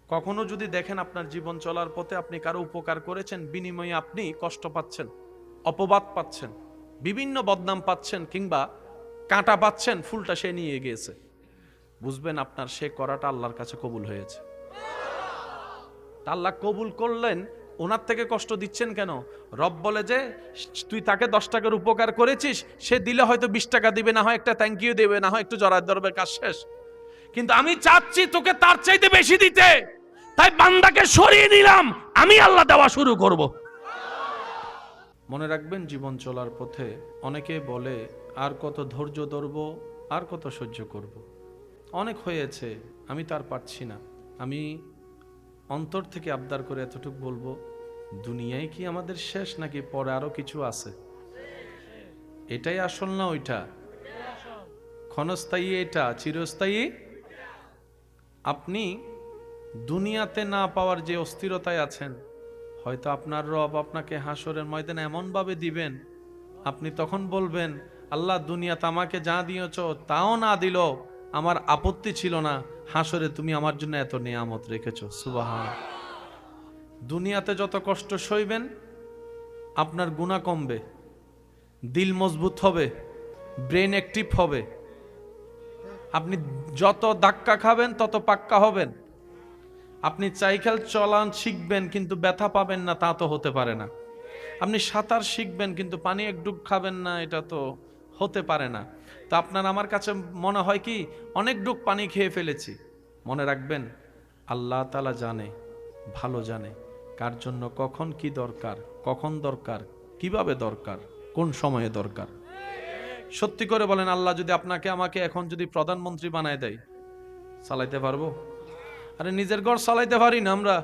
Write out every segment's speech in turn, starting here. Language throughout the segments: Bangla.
কখনো যদি দেখেন আপনার জীবন চলার পথে আপনি কারো উপকার করেছেন, বিনিময়ে আপনি কষ্ট পাচ্ছেন, অপবাদ পাচ্ছেন, বিভিন্ন বদনাম পাচ্ছেন, কিংবা কাঁটা পাচ্ছেন, ফুলটা সে নিয়ে গিয়েছে, বুঝবেন আপনার সে করাটা আল্লাহর কাছে কবুল হয়েছে। তা আল্লাহ কবুল করলেন, ওনার থেকে কষ্ট দিচ্ছেন কেন? রব বলে যে তুই তাকে 10 টাকার উপকার করেছিস, সে দিলে হয়তো 20 টাকা দিবে, না হয় একটা থ্যাংক ইউ দেবে, না হয় একটু জড়ায় ধরবে, কাজ শেষ। কিন্তু আমি চাচ্ছি তোকে তার চাইতে বেশি দিতে, তাই বান্দাকে সরিয়ে নিলাম, আমি আল্লাহ দেওয়া শুরু করব। মনে রাখবেন, জীবন চলার পথে অনেকে বলে আর কত ধৈর্য ধরব, আর কত সহ্য করব, অনেক হয়েছে, আমি তার পারছি না। আমি অন্তর থেকে আবদার করে এতটুকু বলবো, দুনিয়ায় কি আমাদের শেষ, নাকি পরে আরো কিছু আছে? এটাই আসল না ওইটা? ক্ষণস্থায়ী এটা, চিরস্থায়ী? আপনি দুনিয়াতে না পাওয়ার যে অস্থিরতায় আছেন, হয়তো আপনার রব আপনাকে হাসরের ময়দানে এমন ভাবে দিবেন, আপনি তখন বলবেন, আল্লাহ দুনিয়াতে আমাকে যা দিয়েছ তাও না দিল আমার আপত্তি ছিল না, হাসরে তুমি আমার জন্য এত নিয়ামত রেখেছো। সুবহান। দুনিয়াতে যত কষ্ট সইবেন আপনার গুনাহ কমবে, দিল মজবুত হবে, ব্রেন অ্যাক্টিভ হবে, আপনি যত ধাক্কা খাবেন তত পাক্কা হবেন। আপনি সাইকেল চালান শিখবেন কিন্তু ব্যথা পাবেন না, তা তো হতে পারে না। আপনি সাঁতার শিখবেন কিন্তু পানি এক ডুব খাবেন না, এটা তো হতে পারে না। তো আপনার আমার কাছে মনে হয় কি অনেক ডুব পানি খেয়ে ফেলেছি। মনে রাখবেন, আল্লাহ তাআলা জানে, ভালো জানে কার জন্য কখন কি দরকার, কখন দরকার, কিভাবে দরকার, কোন সময়ে দরকার। সত্যি করে বলেন, আল্লাহ যদি আপনাকে আমাকে এখন যদি প্রধানমন্ত্রী বানায় দেয়, চালাইতে পারবো? আরে নিজের ঘর চালাইতে পারি না আমরা,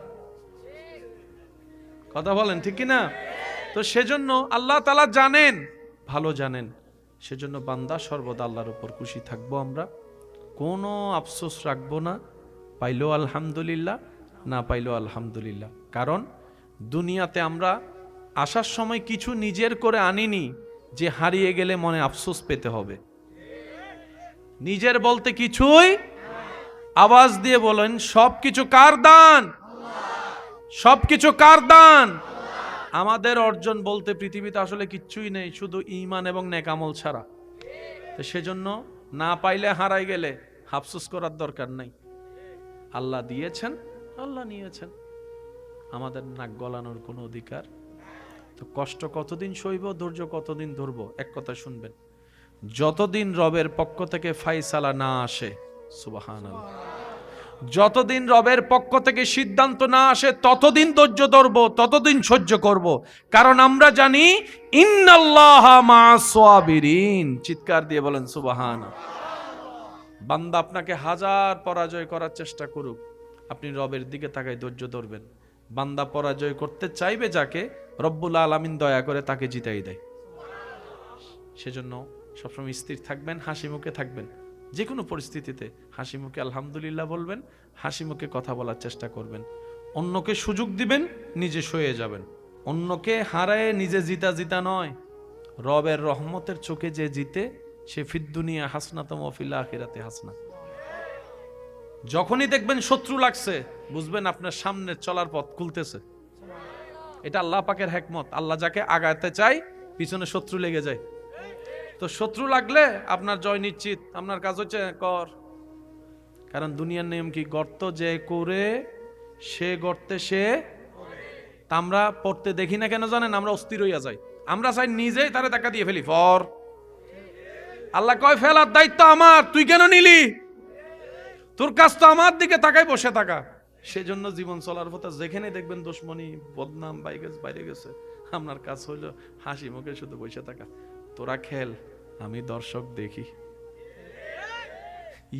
কথা বলেন ঠিক কি না? তো সেজন্য আল্লাহ তাআলা জানেন, ভালো জানেন, সেজন্য বান্দা সর্বদা আল্লাহর উপর খুশি থাকবো। আমরা কোনো আফসোস রাখবো না, পাইলো আলহামদুলিল্লাহ, না পাইলো আলহামদুলিল্লাহ। কারণ দুনিয়াতে আমরা আসার সময় কিছু নিজের করে আনিনি যে হারিয়ে গেলে মনে আফসোস পেতে হবে। নিজের বলতে কিছুই, আওয়াজ দিয়ে বলেন, সবকিছু কার দান? সবকিছু কার দান? আমাদের অর্জন বলতে পৃথিবীতে আসলে কিচ্ছুই নেই, শুধু ঈমান এবং নেক আমল ছাড়া। তো সেজন্য না পাইলে, হারাই গেলে আফসোস করার দরকার নাই। আল্লাহ দিয়েছেন, আল্লাহ নিয়েছেন, আমাদের নাক গলানোর কোনো অধিকার। তো কষ্ট কতদিন সইব, ধৈর্য কতদিন ধরবো? এক কথা শুনবেন, যতদিন রবের পক্ষ থেকে ফাইসালা না আসে, সুবহানাল্লাহ, যতদিন রবের পক্ষ থেকে সিদ্ধান্ত না আসে ততদিন ধৈর্য ধরব, ততদিন সহ্য করব। কারণ আমরা জানি ইন্নাল্লাহা মা'আস সাবিরিন। চিৎকার দিয়ে বলেন সুবহানাল্লাহ। বান্দা আপনাকে হাজার পরাজয় করার চেষ্টা করুক, আপনি রবের দিকে তাকাই ধৈর্য ধরবেন। বান্দা পরাজয় করতে চাইবে যাকে, রব্বুল আলামিন দয়া করে তাকে জিতাই দেয়। সেজন্য সবসময় স্থির থাকবেন, হাসি মুখে থাকবেন, যে কোনো পরিস্থিতিতে হাসি মুখে আলহামদুলিল্লাহ বলবেন, হাসি মুখে কথা বলার চেষ্টা করবেন। অন্যকে সুযোগ দিবেন, নিজে সয়ে যাবেন। অন্যকে হারায় নিজে জিতা জিতা নয়, রবের রহমতের চোখে যে জিতে সে ফিদ দুনিয়া হাসনাতুম ওয়া ফিল আখিরাতি হাসনা। যখনই দেখবেন শত্রু লাগছে, বুঝবেন আপনার সামনে চলার পথ খুলতেছে। এটা আল্লাহ পাকের হিকমত। আল্লাহ যাকে আগাতে চায় পিছনে শত্রু লেগে যায়। তো শত্রু লাগলে আপনার জয় নিশ্চিত, আপনার কাজ হচ্ছে কর। কারণ দুনিয়ার নিয়ম কি, গর্ত যে করে সে গর্তে সে। তা আমরা পড়তে দেখি না কেন জানেন? আমরা অস্থির হইয়া যাই, আমরা চাই নিজেই তারে টাকা দিয়ে ফেলি ফর। আল্লাহ কয় ফেলার দায়িত্ব আমার, তুই কেন নিলি? তোর কাজ তো আমার দিকে তাকাই বসে থাকা। সেজন্য জীবন চলার পথে যেখানে দেখবেন দুশমনি, বদনাম বাইরে গেছে, আপনার কাজ হইল হাসি মুখে শুধু বসে থাকা। তোরা খেল, আমি দর্শক দেখি।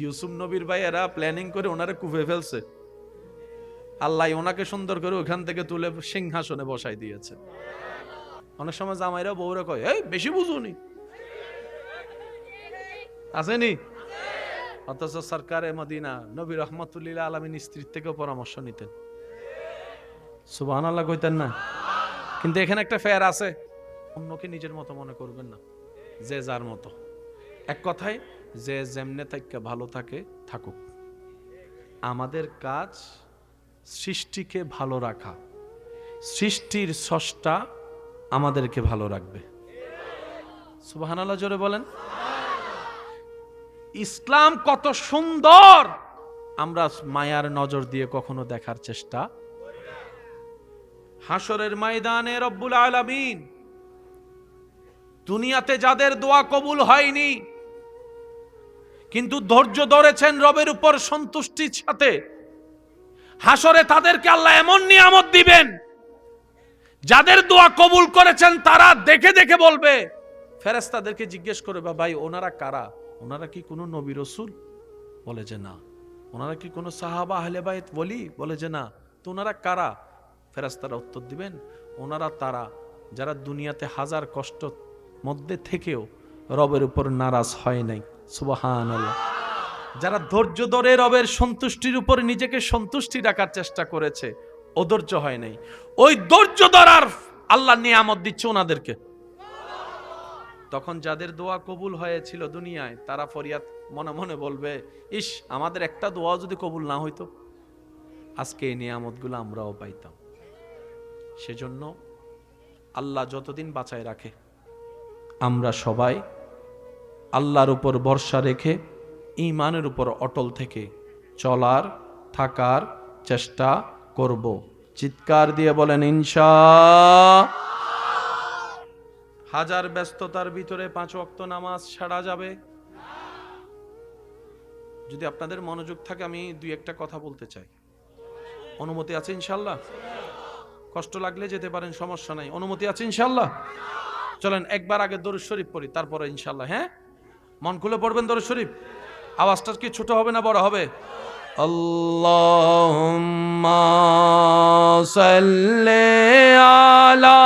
ইউসুফ নবীর ভাইয়েরা প্ল্যানিং করে ওনারে কুফে ফেলছে, আল্লাহ ওনাকে সুন্দর করে ওখান থেকে তুলে সিংহাসনে বসাই দিয়েছে। অনেক সময় জামাইরা বউরা কয়, এই বেশি বুঝুনি, আসেনি? অথচ সরকারে মদিনা নবী রহমতুল্লাহ আলামিন স্ত্রীর থেকেও পরামর্শ নিতেন। সুবহানাল্লাহ কইতেন না? কিন্তু এখানে একটা ফের আছে, অন্যকে নিজের মতো মনে করবেন না, যে যার মতো। এক কথায়, যে যেমনে থাকে ভালো থাকে থাকুক। আমাদের কাজ সৃষ্টিকে ভালো রাখা। সৃষ্টির স্রষ্টা আমাদেরকে ভালো রাখবে। সুবহানাল্লাহ জোরে বলেন। ইসলাম কত সুন্দর আমরা মায়ার নজর দিয়ে কখনো দেখার চেষ্টা। হাসরের ময়দানে রব্বুল আলামিন দুনিয়াতে যাদের দোয়া কবুল হয়নি কিন্তু ধৈর্য ধরেছেন রবের উপর সন্তুষ্টির সাথে, হাসরে তাদেরকে আল্লাহ এমন নিয়ামত দিবেন, যাদের দোয়া কবুল করেছেন তারা দেখে দেখে বলবে, ফেরেশতাদেরকে জিজ্ঞেস করবে, ভাই ওনারা কারা? ওনারা কি কোনো নবী রাসূল? বলে যে না। ওনারা কি কোনো সাহাবা আহলে বাইত বলি? বলে যে না। তো ওনারা কারা? ফেরেশতারা উত্তর দিবেন, ওনারা তারা যারা দুনিয়াতে হাজার কষ্ট মধ্যে থেকেও রবের উপর নারাজ হয় নাই। সুবহানাল্লাহ। যারা ধৈর্য ধরে রবের সন্তুষ্টির উপর নিজেকে সন্তুষ্টি রাখার চেষ্টা করেছে, অধৈর্য হয় নাই, ওই ধৈর্য ধরার আল্লাহ নিয়ামত দিচ্ছে ওনাদেরকে। তখন যাদের দোয়া কবুল হয়েছিল দুনিয়ায় তারা ফরিয়াদ মনে মনে বলবে, ইস আমাদের একটা দোয়া যদি কবুল না হইতো, আজকে এই নিয়ামতগুলো আমরাও পাইতাম। সেজন্য আল্লাহ যতদিন বাঁচায় রাখে আমরা সবাই আল্লাহর উপর ভরসা রেখে ঈমানের উপর অটল থেকে চলার থাকার চেষ্টা করব। চিৎকার দিয়ে বলেন ইনশাআল্লাহ। হাজার ব্যস্ততার ভিতরে 5 ওয়াক্ত নামাজ ছাড়া যাবে? যদি আপনাদের মনোযোগ থাকে আমি 2-1টা কথা বলতে চাই। অনুমতি আছে ইনশাআল্লাহ? কষ্ট লাগলে যেতে পারেন, সমস্যা নাই। অনুমতি আছে ইনশাআল্লাহ? চলেন একবার আগে দরুদ শরীফ পড়ি, তারপরে ইনশাআল্লাহ। হ্যাঁ, মন খুলে পড়বেন দরুদ শরীফ। আওয়াজটা কি ছোট হবে না বড় হবে? আল্লাহুম্মা সাল্লি আলা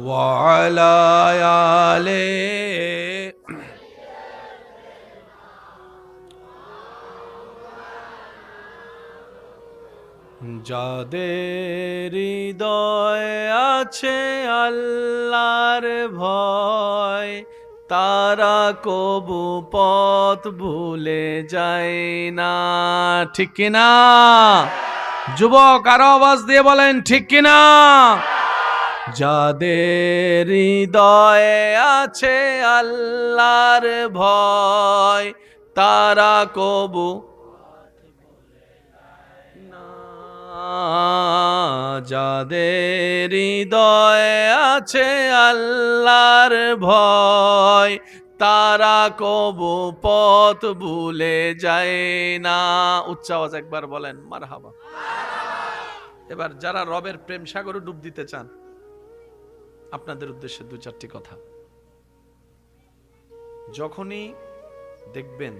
ওয়া আলা আলি যাদের হৃদয়ে আছে আল্লাহর ভয়, তারা কবু পথ ভুলে যায় না। ঠিক কিনা যুবক? আরো আওয়াজ দিয়ে বলেন ঠিক কিনা? যাদের হৃদয়ে আছে আল্লাহর ভয়, তারা কবু যাদের হৃদয়ে আছে আল্লাহর ভয়, তারা কবু পথ ভুলে যায় না। উচ্চ আওয়াজ একবার বলেন মারহাবা। এবার যারা রবের প্রেম সাগরে ডুব দিতে চান, আপনাদের উদ্দেশ্যে 2-4টি কথা। যখনই দেখবেন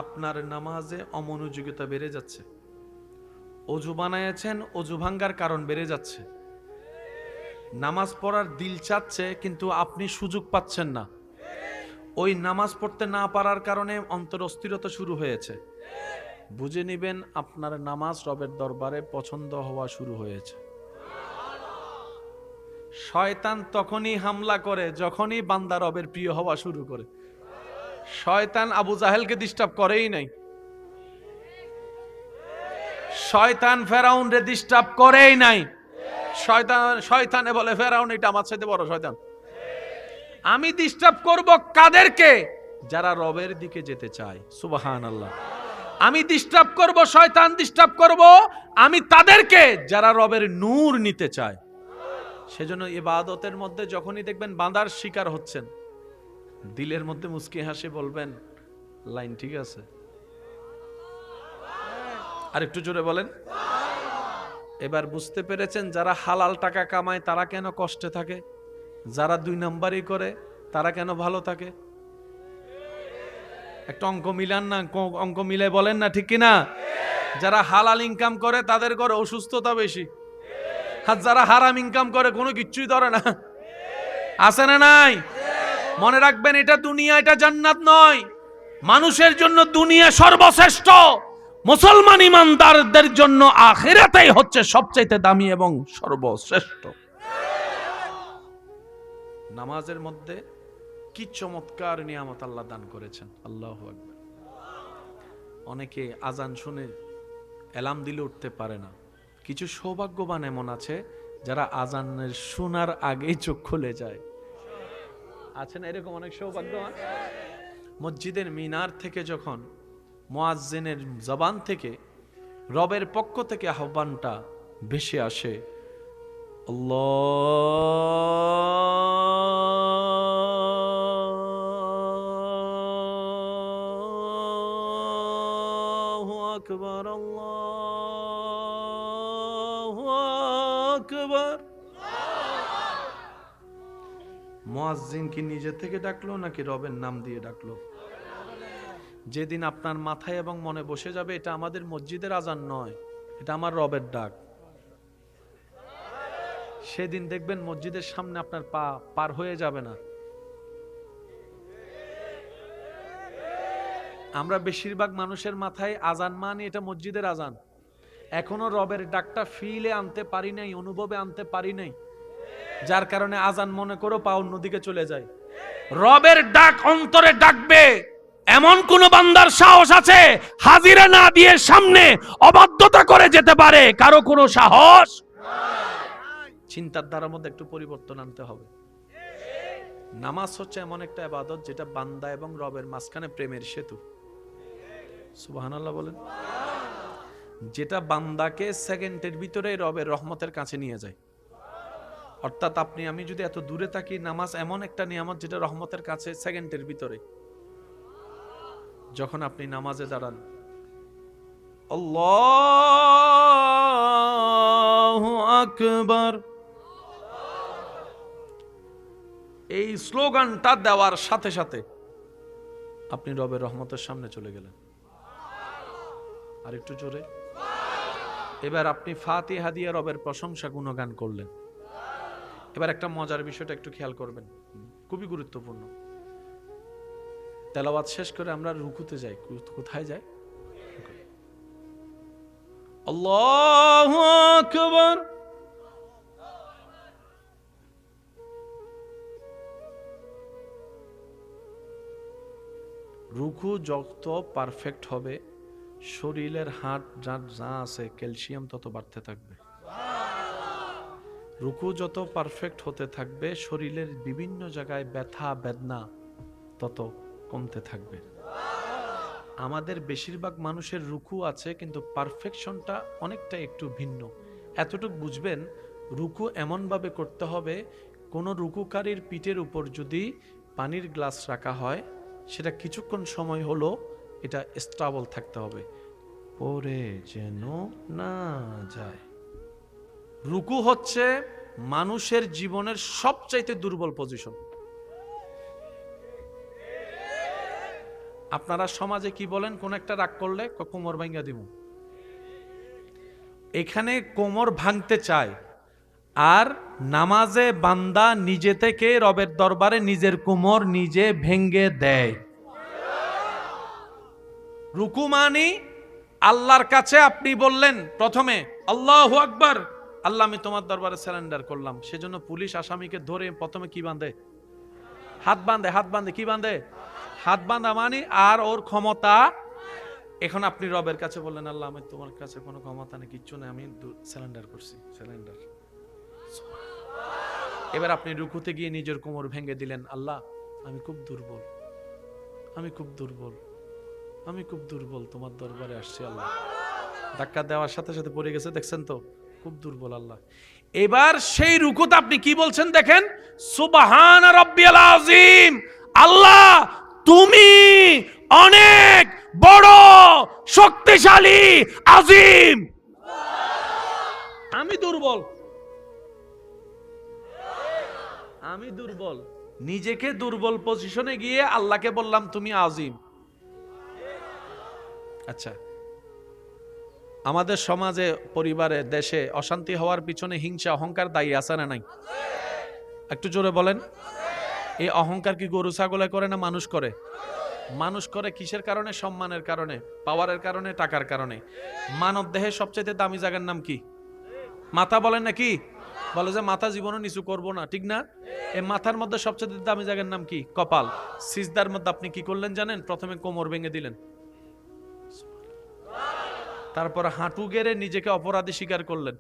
আপনার নামাজে অমনোযোগিতা বেড়ে যাচ্ছে, অজু বানায়েছেন অজু ভাঙ্গার কারণ বেড়ে যাচ্ছে, নামাজ পড়ার দিল চাচ্ছে কিন্তু আপনি সুযোগ পাচ্ছেন না, ওই নামাজ পড়তে না পারার কারণে অন্তর অস্থিরতা শুরু হয়েছে, বুঝে নিবেন আপনার নামাজ রবের দরবারে পছন্দ হওয়া শুরু হয়েছে। শয়তান তখনই হামলা করে যখনই বান্দা রবের প্রিয় হওয়া শুরু করে। শয়তান আবু জাহেলকে ডিস্টার্ব করেই নাই, শয়তান ফেরাউনরে ডিস্টার্ব করেই নাই। শয়তানে বলে ফেরাউন এটা আমার সাথে বড় শয়তান। আমি ডিস্টার্ব করব কাদেরকে? যারা রবের দিকে যেতে চায়। সুবহানাল্লাহ। আমি ডিস্টার্ব করব, শয়তান ডিস্টার্ব করব আমি তাদেরকে যারা রবের নূর নিতে চায়। সেজন্য ইবাদতের মধ্যে যখনই দেখবেন বাঁধার শিকার হচ্ছেন, দিলের মধ্যে মুস্কি হাসি বলবেন লাইন ঠিক আছে। আর একটু জোরে বলেন। এবার বুঝতে পেরেছেন যারা হালাল টাকা কামায় তারা কেন কষ্টে থাকে, যারা 2 নাম্বারই করে তারা কেন ভালো থাকে? একটা অঙ্ক মিলান না, অঙ্ক মিলে বলেন না ঠিক কিনা? যারা হালাল ইনকাম করে তাদের ঘরে অসুস্থতা বেশি, আর যারা হারাম ইনকাম করে কোনো কিচ্ছুই ধরে না। আছে না নাই? মনে রাখবেন এটা দুনিয়া, এটা জান্নাত নয়। মানুষের জন্য দুনিয়া সর্বশ্রেষ্ঠ, মুসলমান ইমানদারদের জন্য আখিরাতেই হচ্ছে সবচেয়ে দামি এবং সর্বশ্রেষ্ঠ। নামাজের মধ্যে কি চমৎকার নিয়ামত আল্লাহ দান করেছেন। আল্লাহু আকবার। অনেকে আজান শুনে অ্যালার্ম দিলে উঠতে পারে না। কিছু সৌভাগ্যবান এমন আছে যারা আজানের শোনার আগেই চোখ খুলে যায়। আছে না এরকম অনেক সৌভাগ্যবান? মসজিদের মিনার থেকে যখন মুয়াজ্জিনের জবান থেকে রবের পক্ষ থেকে আহ্বানটা ভেসে আসে, আল্লাহু আকবার, আল্লাহু আকবার। মুয়াজ্জিন কি নিজে থেকে ডাকলো নাকি রবের নাম দিয়ে ডাকলো? যেদিন আপনার মাথায় এবং মনে বসে যাবে এটা আমাদের মসজিদের আজান নয়, এটা আমার রবের ডাক, সেদিন দেখবেন মসজিদের সামনে আপনার পা পার হয়ে যাবে না। আমরা বেশিরভাগ মানুষের মাথায় আজান মানে এটা মসজিদের আজান, এখনো রবের ডাকটা ফিলে আনতে পারি নাই, অনুভবে আনতে পারি নাই, যার কারণে আজান মনে করো পা অন্যদিকে চলে যায়। রবের ডাক অন্তরে ডাকবে এমন কোন বান্দার সাহস আছে হাজিরা না দিয়ে সামনে অবাধ্যতা করে যেতে পারে? কারো কোনো সাহস? চিন্তার ধারার মধ্যে একটু পরিবর্তন আনতে হবে। নামাজ হচ্ছে এমন একটা ইবাদত যেটা বান্দা এবং রবের মাঝখানে প্রেমের সেতু। সুবহানাল্লাহ বলেন। যেটা বান্দাকে সেকেন্ডের ভিতরে রবের রহমতের কাছে নিয়ে যায়। অর্থাৎ আপনি আমি যদি এত দূরে থাকি, নামাজ এমন একটা নিয়ামত যেটা রহমতের কাছে সেকেন্ডের ভিতরে। যখন আপনি নামাজে দাঁড়ান, আল্লাহু আকবার, এই স্লোগানটা দেওয়ার সাথে সাথে আপনি রবের রহমতের সামনে চলে গেলেন। আর একটু জোরে। এবার আপনি ফাতিহা দিয়ে রবের প্রশংসা গুণগান করলেন। এবার একটা মজার বিষয়টা একটু খেয়াল করবেন, খুবই গুরুত্বপূর্ণ। তেলাওয়াত শেষ করে আমরা রুকুতে যাই। কোথায় যাই? আল্লাহু আকবার। রুকু যত পারফেক্ট হবে, শরীরের হাড় যা আছে ক্যালসিয়াম তত বাড়তে থাকবে। রুকু যত পারফেক্ট হতে থাকবে, শরীরের বিভিন্ন জায়গায় ব্যথা বেদনা তত কমতে থাকবে। আমাদের বেশিরভাগ মানুষের রুকু আছে কিন্তু পারফেকশনটা অনেকটা একটু ভিন্ন। এতটুকু বুঝবেন, রুকু এমনভাবে করতে হবে, কোনো রুকুকারীর পিঠের উপর যদি পানির গ্লাস রাখা হয়, সেটা কিছুক্ষণ সময় হলো এটা স্টেবল থাকতে হবে, পরে যেন না যায়। রুকু হচ্ছে মানুষের জীবনের সবচাইতে দুর্বল পজিশন। আপনারা সমাজে কি বলেন? কোন একটা রাগ করলে কোমর ভাঙ্গা দিব। এখানে কোমর ভাঙতে চায়, আর নামাজে বান্দা নিজে থেকে রবের দরবারে নিজের কোমর নিজে ভেঙ্গে দেয়। রুকু মানি আল্লাহর কাছে আপনি বললেন প্রথমে আল্লাহু আকবার, আল্লাহ আমি তোমার দরবারে সারেন্ডার করলাম। সেজন্য পুলিশ আসামিকে ধরে প্রথমে কি বাঁধে? হাত বাঁধে। হাত বাঁধে কি বাঁধে? হাত বাঁধা মানে আর ওর ক্ষমতা। এখন আপনি রবের কাছে বললেন আল্লাহ আমি তোমার কাছে কোনো ক্ষমতা নেই, কিচ্ছু নেই, আমি সারেন্ডার করছি, সারেন্ডার। এবার আপনি রুকুতে গিয়ে নিজের কোমর ভেঙে দিলেন, আল্লাহ আমি খুব দুর্বল, আমি খুব দুর্বল, আমি খুব দুর্বল, তোমার দরবারে আসছি আল্লাহ। ধাক্কা দেওয়ার সাথে সাথে পড়ে গেছে, দেখছেন তো? খুব দুর্বল আল্লাহ। এবার সেই রুকুতে আপনি কি বলছেন দেখেন, সুবহান রাব্বিয়াল আযীম, আল্লাহ তুমি অনেক বড়, শক্তিশালী, আযীম। আমি দুর্বল, আমি দুর্বল। নিজেকে দুর্বল পজিশনে গিয়ে আল্লাহকে বললাম তুমি আযীম। আচ্ছা, আমাদের সমাজে, পরিবারে, দেশে অশান্তি হওয়ার পিছনে হিংসা, অহংকার দায়ী আছে না নাই? একটু জোরে বলেন। এই অহংকার কি গরু ছাগলে করে না মানুষ করে? মানুষ করে কিসের কারণে? সম্মানের কারণে, পাওয়ারের কারণে, টাকার কারণে। মানব দেহের সবচেয়ে দামি জায়গার নাম কি? মাথা। বলেন নাকি? বলে যে মাথা জীবনে নিচু করব না, ঠিক না? এই মাথার মধ্যে সবচেয়ে দামি জায়গার নাম কি? কপাল। সিজদার মধ্যে আপনি কি করলেন জানেন? প্রথমে কোমর ভেঙে দিলেন, তারপর হাঁটু গেড়ে নিজেকে অপরাধী স্বীকার করলেন।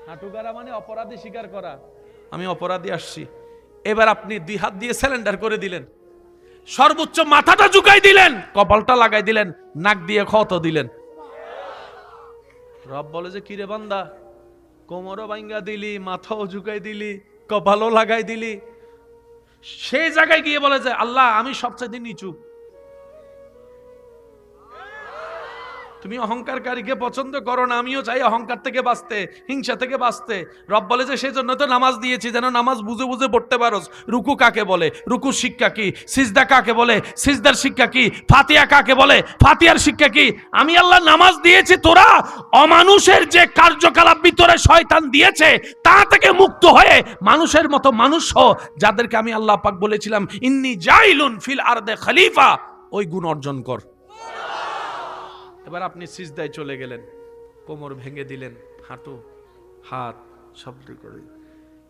হাঁটু গেড়া মানে অপরাধী স্বীকার করা, আমি অপরাধী আসছি। এবার আপনি 2 হাত দিয়ে সিলিন্ডার করে দিলেন, সর্বোচ্চ মাথাটা ঝুঁকাই দিলেন, কপালটা লাগাই দিলেন, নাক দিয়ে ক্ষত দিলেন। রব বলে যে কিরে বান্দা, কোমরও ভাঙ্গা দিলি, মাথাও ঝুঁকাই দিলি, কপালও লাগাই দিলি। সেই জায়গায় গিয়ে বলে যে আল্লাহ আমি সবচেয়ে নিচু। তুমি অহংকারকারীকে পছন্দ করো না, আমিও চাই অহংকার থেকে বাঁচতে, হিংসা থেকে বাঁচতে। রব বলে যে সেজন্য তো নামাজ দিয়েছি, যেন নামাজ বুঝে বুঝে পড়তে পারোস। রুকু কাকে বলে, রুকুর শিক্ষা কি, সিজদা কাকে বলে, সিজদার শিক্ষা কি, ফাতিহা কাকে বলে, ফাতিহার শিক্ষা কি। আমি আল্লাহ নামাজ দিয়েছি, তোরা অমানুষের যে কার্যকলাপ ভিতরে শয়তান দিয়েছে তা থেকে মুক্ত হয়ে মানুষের মতো মানুষ হ, যাদেরকে আমি আল্লাহ পাক বলেছিলাম ইন্নী জাইলুন ফিল আরদে খলিফা, ওই গুণ অর্জন কর। এবার আপনি সিজদায় চলে গেলেন, কোমর ভেঙে দিলেন, হাঁটু হাত শব্দ করে।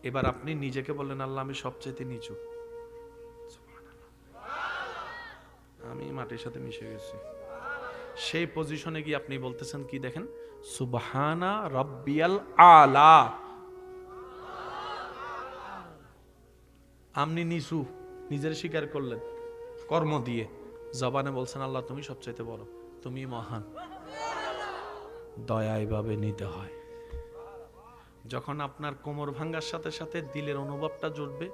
এবার আপনি নিজেকে বললেন আল্লাহ আমি সবচেয়ে নিচু, আমি মাটির সাথে মিশে গেছি। সেই পজিশনে গিয়ে আপনি বলতেছেন কি দেখেন, সুবহানা রাব্বিয়াল আলা। আপনি নিচু নিজের স্বীকার করলেন কর্ম দিয়ে, জবানে বলছেন আল্লাহ তুমি সবচাইতে বড়, তুমি মহান। দয়া এইভাবে নিতে হয়। যখন আপনার কোমর ভাঙ্গার সাথে সাথে দিলের অনুভবটা জুড়বে,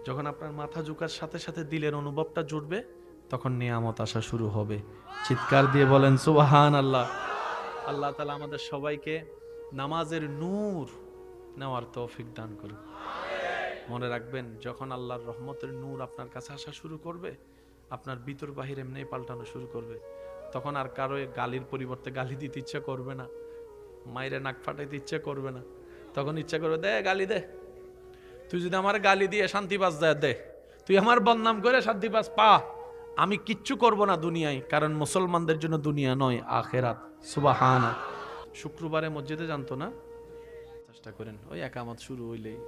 যখন আপনার মাথা ঝুঁকার সাথে সাথে দিলের অনুভবটা জুড়বে, তখন নিয়ামত আসা শুরু হবে। চিৎকার দিয়ে বলেন সুবহানাল্লাহ। আল্লাহ তাআলা আমাদের সবাইকে নামাজের নূর নেওয়ার তৌফিক দান করুন। মনে রাখবেন, যখন আল্লাহর রহমতের নূর আপনার কাছে আসা শুরু করবে, আপনার ভিতর বাহির এমনি পাল্টানো শুরু করবে। তখন আর কারো গালির পরিবর্তে গালি দিতে ইচ্ছা করবে না, মায়ের নাক ফাটাইতে ইচ্ছা করবে না। তখন ইচ্ছা করবে দে গালি দে, তুই যদি আমার গালি দিয়ে শান্তি পাস দেয় দে, তুই আমার বদনাম করে শান্তি পাস পা, আমি কিচ্ছু করব না দুনিয়ায়, কারণ মুসলমানদের জন্য দুনিয়া নয় আখেরাত। সুবহানাল্লাহ। শুক্রবারে মসজিদে জানতো না, চেষ্টা করেন ওই একামত শুরু হইলেই,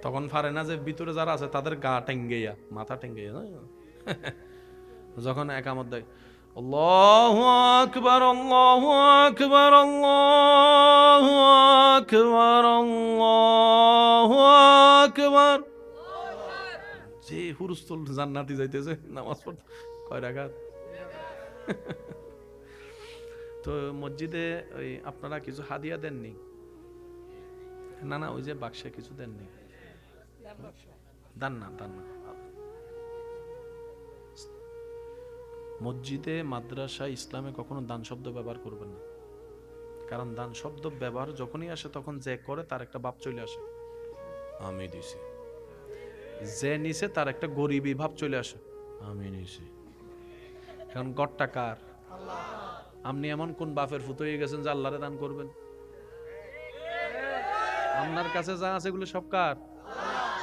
তখন পারে না যে ভিতরে যারা আছে তাদের গা টেঙ্গেয়া, মাথা টেঙ্গেয়া, যখন একামত দেয় আল্লাহু আকবার আল্লাহু আকবার আল্লাহু আকবার আল্লাহু আকবার, যে হুরুস্তুল জান্নাতি যাইতেছে নামাজ পড়তে, কয় রাকাত? তো মসজিদে ওই আপনারা কিছু হাদিয়া দেননি? না না, ওই যে বাক্সে কিছু দেননি, দান না। মসজিদে, মাদ্রাসা, ইসলামে কখনো দান শব্দ ব্যবহার করবেন না। কারণ দান শব্দ ব্যবহার যখনই আসে তখন যে করে তার একটা ভাব চলে আসে, আমি দিছি। যে নিছে তার একটা গরিবী ভাব চলে আসে, আমি নিছি। কারণ গড়টা কার? আপনি এমন কোন বাপের ফুত হয়ে গেছেন যে আল্লাহরে দান করবেন? আপনার কাছে যা আছে এগুলো সব কার?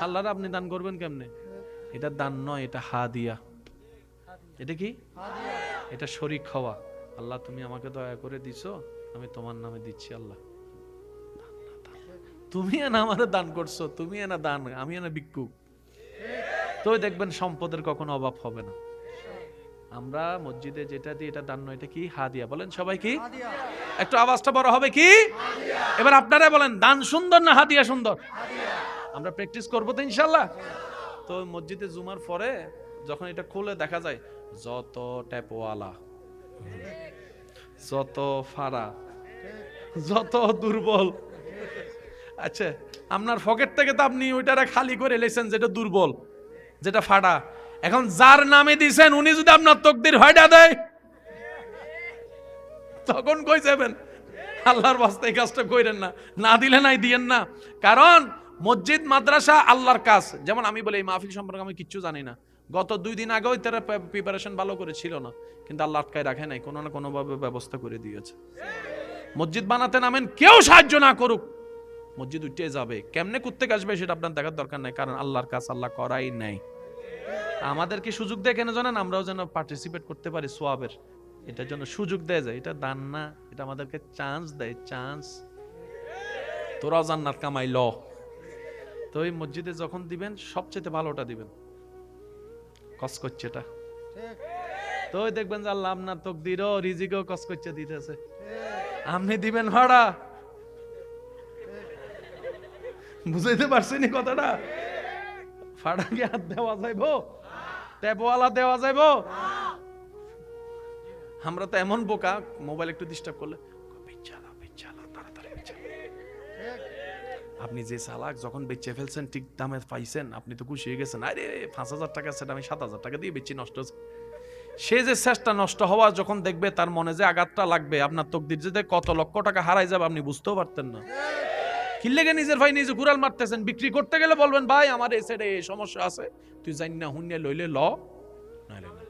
আল্লাহরে আপনি দান করবেন কেমনে? এটা দান নয়, এটা হাদিয়া। এটা কি? এটা শরীক হওয়া। আল্লাহ তুমি আমাকে দয়া করে দিছো, আমি তোমার নামে দিচ্ছি। আল্লাহ তুমি এনা আমারে দান করছো, তুমি এনা দান, আমি এনা ভিক্ষুক। তো দেখবেন সম্পদের কখনো অভাব হবে না। আমরা মসজিদে যেটা দিই এটা দান নয়, এটা কি? হাদিয়া। বলেন সবাই কি? একটু আওয়াজটা বড় হবে কি? এবার আপনারা বলেন দান সুন্দর না হাদিয়া সুন্দর? আমরা প্র্যাকটিস করবো তো ইনশাআল্লাহ। তো মসজিদে জুমার পরে যখন এটা খুলে দেখা যায় যত ট্যাপওয়ালা, যত ফাড়া, যত দুর্বল, আচ্ছা আপনার পকেট থেকে তো আপনি ওইটারা খালি করে লেছেন যেটা দুর্বল, যেটা ফাড়া। এখন যার নামে দিছেন উনি যদি আপনার তকদির হয়টা দেয় তখন কই যাবেন? আল্লাহর বাস্তে এই কাজটা কইরেন না, না দিলে নাই দিয়েন না। কারণ মসজিদ মাদ্রাসা আল্লাহর কাজ। যেমন আমি বলি এই মাহফিল সম্পর্কে আমি কিচ্ছু জানি না, গত 2 দিন আগেও তারা প্রিপারেশন ভালো করে ছিল না, কিন্তু আল্লাহ আটকায় রাখে নাই, কোনো না কোনো ভাবে ব্যবস্থা করে দিয়েছে। মসজিদ বানাতে নামেন, কেউ সাহায্য না করুক, মসজিদ উঠে যাবে। কেমনে করতে আসবে সেটা আপনার দেখার দরকার নাই, কারণ আল্লাহর কাজ আল্লাহ করাই নাই। আমাদেরকে সুযোগ দেয় কেন জানেন? আমরাও যেন পার্টিসিপেট করতে পারি সোয়াবের। এটার জন্য সুযোগ দেয় যায়, এটা দান না, এটা আমাদেরকে চান্স দেয়, চান্স। তোরাও জান্নাত কামাই ল। তো এই মসজিদে যখন দিবেন সবচেয়ে ভালোটা দিবেন, কস করছে এটা। তো দেখবেন যে আল্লাহ আপনার তকদিরও রিজিকও কস করছে দিতেছে, আপনি দিবেন ভাড়া। বুঝাইতে পারছেন কথাটা? ভাড়া কি আর দেওয়া যাইব? ট্যাপওয়ালা দেওয়া যাইব? আমরা তো এমন বোকা, মোবাইল একটু ডিস্টার্ব করলে আপনি যে চালাক, যখন বেচে ফেলছেন ঠিক দামে পাইছেন, আপনি তো খুশি হয়ে গেছেন, আরে 5,000 টাকা সেটা আমি 7,000 টাকা দিয়ে বেচি, নষ্ট হচ্ছে। সে যে চেষ্টা নষ্ট হওয়া যখন দেখবে, তার মনে যে আঘাতটা লাগবে, আপনার তকদির যে কত লক্ষ টাকা হারাই যাবে আপনি বুঝতেও পারতেন না। কিল্লেগে নিজের ভাই নিজে কুড়াল মারতেছেন। বিক্রি করতে গেলে বলবেন ভাই আমার এই সাইডে এই সমস্যা আছে, তুই জানি না হুন্যে লইলে ল, নাইলে না।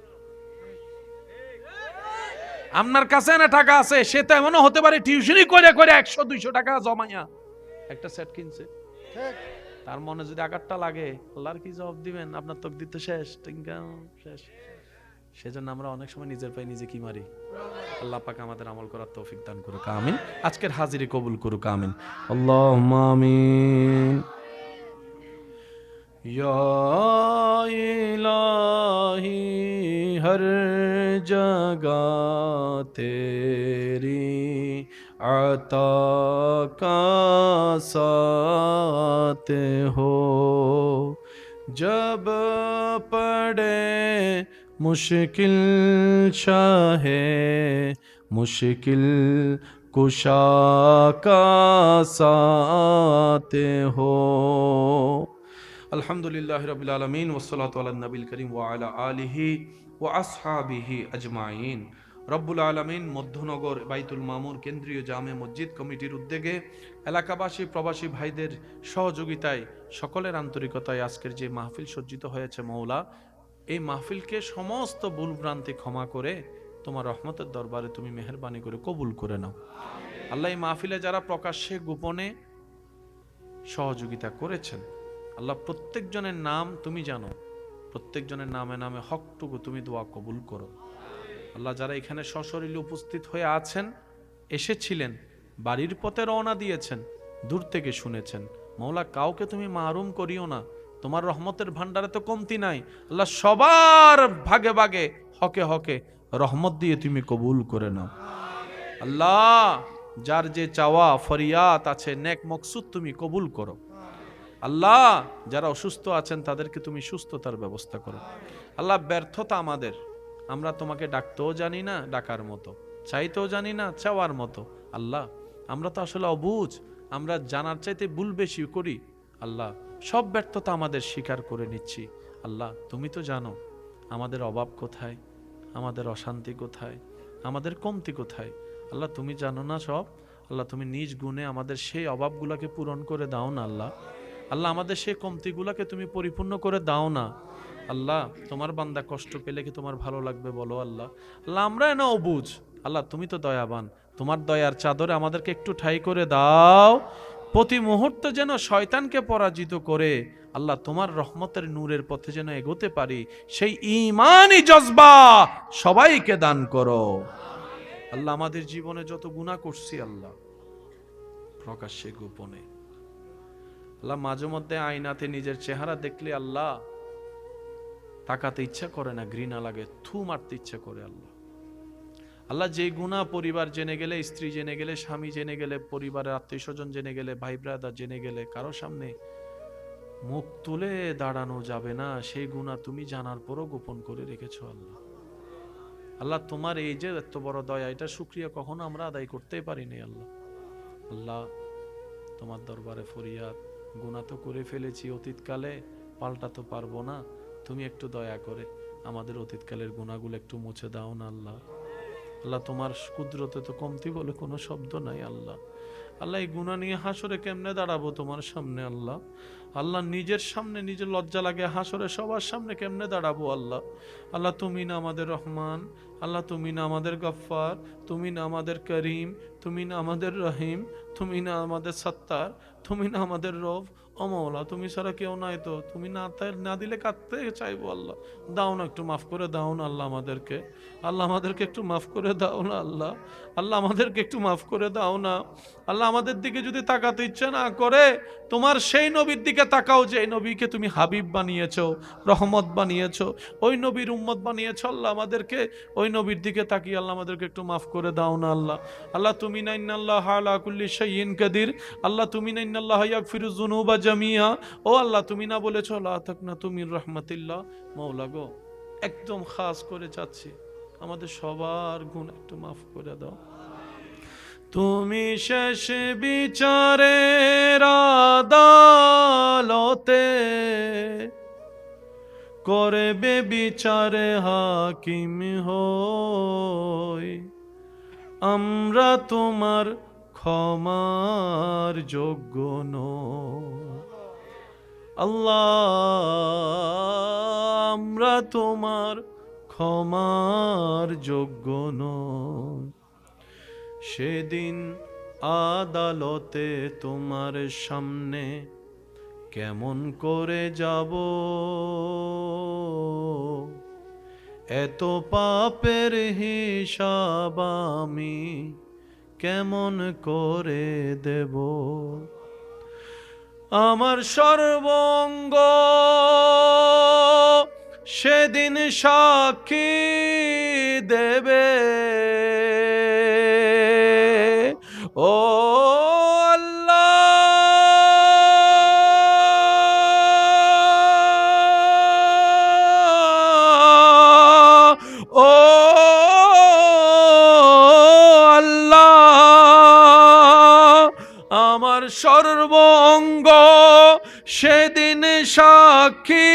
আপনার কাছে না টাকা আছে, সে তো এমনও হতে পারে টিউশনি করে করে 100-200 টাকা জমাইয়া একটা সেট কিনছে। তার মনে যদি আঘাতটা লাগে, আল্লাহর কি জবাব দিবেন? আপনার তকদির তো শেষ, শেষ। সেজন্য আমরা অনেক সময় নিজের পায়ে নিজে কি মারি। আল্লাহ পাক আমাদের আমল করার তৌফিক দান করুক, আমিন। আজকের হাজিরি কবুল করুক, আমিন। আল্লাহুম্মা আমিন। या इलाही हर जगह तेरी अता का साथ हो, जब पड़े मुश्किल शाहे मुश्किल कुशा का साथ हो। আলহামদুলিল্লাহি রাব্বিল আলামিন ওয়াসসালাতু আলা নবিল করিম ওয়া আলা আলিহি ওয়া আসহাবিহি আজমাইন। রব্বুল আলামিন মধ্যনগর বাইতুল মামুর কেন্দ্রীয় জামে মসজিদ কমিটির উদ্যোগে এলাকাবাসী প্রবাসী ভাইদের সহযোগিতায় সকলের আন্তরিকতায় আজকের যে মাহফিল সজ্জিত হয়েছে মওলা, এই মাহফিলকে সমস্ত ভুলভ্রান্তি ক্ষমা করে তোমার রহমতের দরবারে তুমি মেহেরবানি করে কবুল করে নাও। আল্লাহ, এই মাহফিলে যারা প্রকাশ্যে গোপনে সহযোগিতা করেছেন, আল্লাহ প্রত্যেকজনের নাম তুমি জানো, প্রত্যেকজনের নামে নামে হকটুকু তুমি দোয়া কবুল করো। আল্লাহ, যারা এখানে সশরীরে উপস্থিত হয়ে আছেন, এসেছিলেন, বাড়ির পথে রওনা দিয়েছেন, দূর থেকে শুনেছেন, মওলা কাউকে তুমি মাহরুম করিও না। তোমার রহমতের ভান্ডারে তো কমতি নাই। আল্লাহ, সবার ভাগে ভাগে হকে হকে রহমত দিয়ে তুমি কবুল করে নাও। আল্লাহ, যার যে চাওয়া ফরিয়াত আছে, নেক মকসুদ তুমি কবুল করো। আল্লাহ, যারা অসুস্থ আছেন তাদেরকে তুমি সুস্থতার ব্যবস্থা করো। আল্লাহ, ব্যর্থতা আমাদের, আমরা তোমাকে ডাকতেও জানি না ডাকার মতো, চাইতেও জানি না চাওয়ার মতো। আল্লাহ, আমরা তো আসলে অবুঝ, আমরা জানার চাইতে ভুল বেশি করি। আল্লাহ, সব ব্যর্থতা আমাদের স্বীকার করে নিচ্ছি। আল্লাহ, তুমি তো জানো আমাদের অভাব কোথায়, আমাদের অশান্তি কোথায়, আমাদের কমতি কোথায়। আল্লাহ, তুমি জানো না সব। আল্লাহ, তুমি নিজ গুণে আমাদের সেই অভাবগুলোকে পূরণ করে দাও না। আল্লাহ আল্লাহ, আমাদের সেই কমতিগুলোকে তুমি পরিপূর্ণ করে দাও না। আল্লাহ, তোমার বান্দা কষ্ট পেলে কি তোমার ভালো লাগবে বলো? আল্লাহ আল্লাহ, আমরা না অবুঝ। আল্লাহ, তুমি তো দয়াবান, তোমার দয়ার চাদরে আমাদেরকে একটু ঠাঁই করে দাও। প্রতি মুহূর্তে যেন শয়তানকে পরাজিত করে আল্লাহ তোমার রহমতের নূরের পথে যেন এগোতে পারি, সেই ঈমানি জজবা সবাইকে দান করো। আল্লাহ, আমাদের জীবনে যত গুনাহ করছি আল্লাহ, প্রকাশ্যে গোপনে, আল্লাহ মাঝে মধ্যে আয়নাতে নিজের চেহারা দেখলে আল্লাহ তাকাতে ইচ্ছা করে না, ঘৃণা লাগে, থু মারতে ইচ্ছা করে। আল্লাহ আল্লাহ, যে গুনাহ পরিবার জেনে গেলে, স্ত্রী জেনে গেলে, স্বামী জেনে গেলে, পরিবারের আত্মীয় স্বজন জেনে গেলে, ভাই ব্রাদার জেনে গেলে, কারো সামনে মুখ তুলে দাঁড়ানো যাবে না, সেই গুনাহ তুমি জানার পরও গোপন করে রেখেছো। আল্লাহ আল্লাহ, তোমার এই যে এত বড় দয়া, এটা শুকরিয়া কখনো আমরা আদায় করতেই পারিনি। আল্লাহ আল্লাহ, তোমার দরবারে ফরিয়াদ, গুনাহ তো করে ফেলেছি অতীতকালে, পাল্টা তো পারবো না, তুমি একটু দয়া করে আমাদের অতীতকালের গুনাহগুলো একটু মুছে দাও না। আল্লাহ আল্লাহ, তোমার কুদরতে তো কমতি বলে কোনো শব্দ নাই। আল্লাহ আল্লাহ, এই গুনাহ নিয়ে হাসরে কেমনে দাঁড়াবো তোমার সামনে? আল্লাহ আল্লাহ, নিজের সামনে নিজের লজ্জা লাগে, হাসরে সবার সামনে কেমনে দাঁড়াবো? আল্লাহ আল্লাহ, তুমি না আমাদের রহমান, আল্লাহ তুমি না আমাদের গফফার, তুমি না আমাদের করিম, তুমি না আমাদের রহিম, তুমি না আমাদের সত্তার, তুমি না আমাদের রব। ও মওলা, তুমি ছাড়া কেউ নাই তো, তুমি না দিলে কাঁদতে চাইবো আল্লাহ। দাও না, একটু মাফ করে দাও না আল্লাহ আমাদেরকে। আল্লাহ আমাদেরকে একটু মাফ করে দাও না আল্লাহ। আল্লাহ আমাদেরকে একটু মাফ করে দাও না আল্লাহ। আমাদের দিকে যদি তাকাতে ইচ্ছে না করে, তোমার সেই নবীর দিকে তাকাও যে নবীকে তুমি হাবিব বানিয়েছো, রহমত বানিয়েছো, ওই নবীর উম্মত বানিয়েছো আল্লাহ। আমাদেরকে ওই নবীর দিকে তাকিয়ে আল্লাহ আমাদেরকে একটু মাফ করে দাও না আল্লাহ। আল্লাহ তুমি না ইন্নাল্লাহ আলা কুল্লি শাইইন কাদির। আল্লাহ তুমি না ইন্নাল্লাহ ইয়াগফিরুয যুনুবা জামিয়া। ও আল্লাহ তুমি না বলেছো লা তাকনাতু মির রাহমাতিল্লাহ। মওলা গো, একদম খাস করে চাচ্ছি আমাদের সবার গুনাহ একটু মাফ করে দাও। তুমি শেষ বিচারের আদালতে করবে বিচারে হাকিম হই। আমরা তোমার ক্ষমার যোগ্য নই আল্লাহ, আমরা তোমার ক্ষমার যোগ্য নই। সেদিন আদালতে তোমার সামনে কেমন করে যাব, এত পাপের হিসাব আমি কেমন করে দেব। আমার সর্বঙ্গ সেদিন সাক্ষী দেবে। ও ও আল্লাহ, আমার সর্বঙ্গ সেদিন সাক্ষী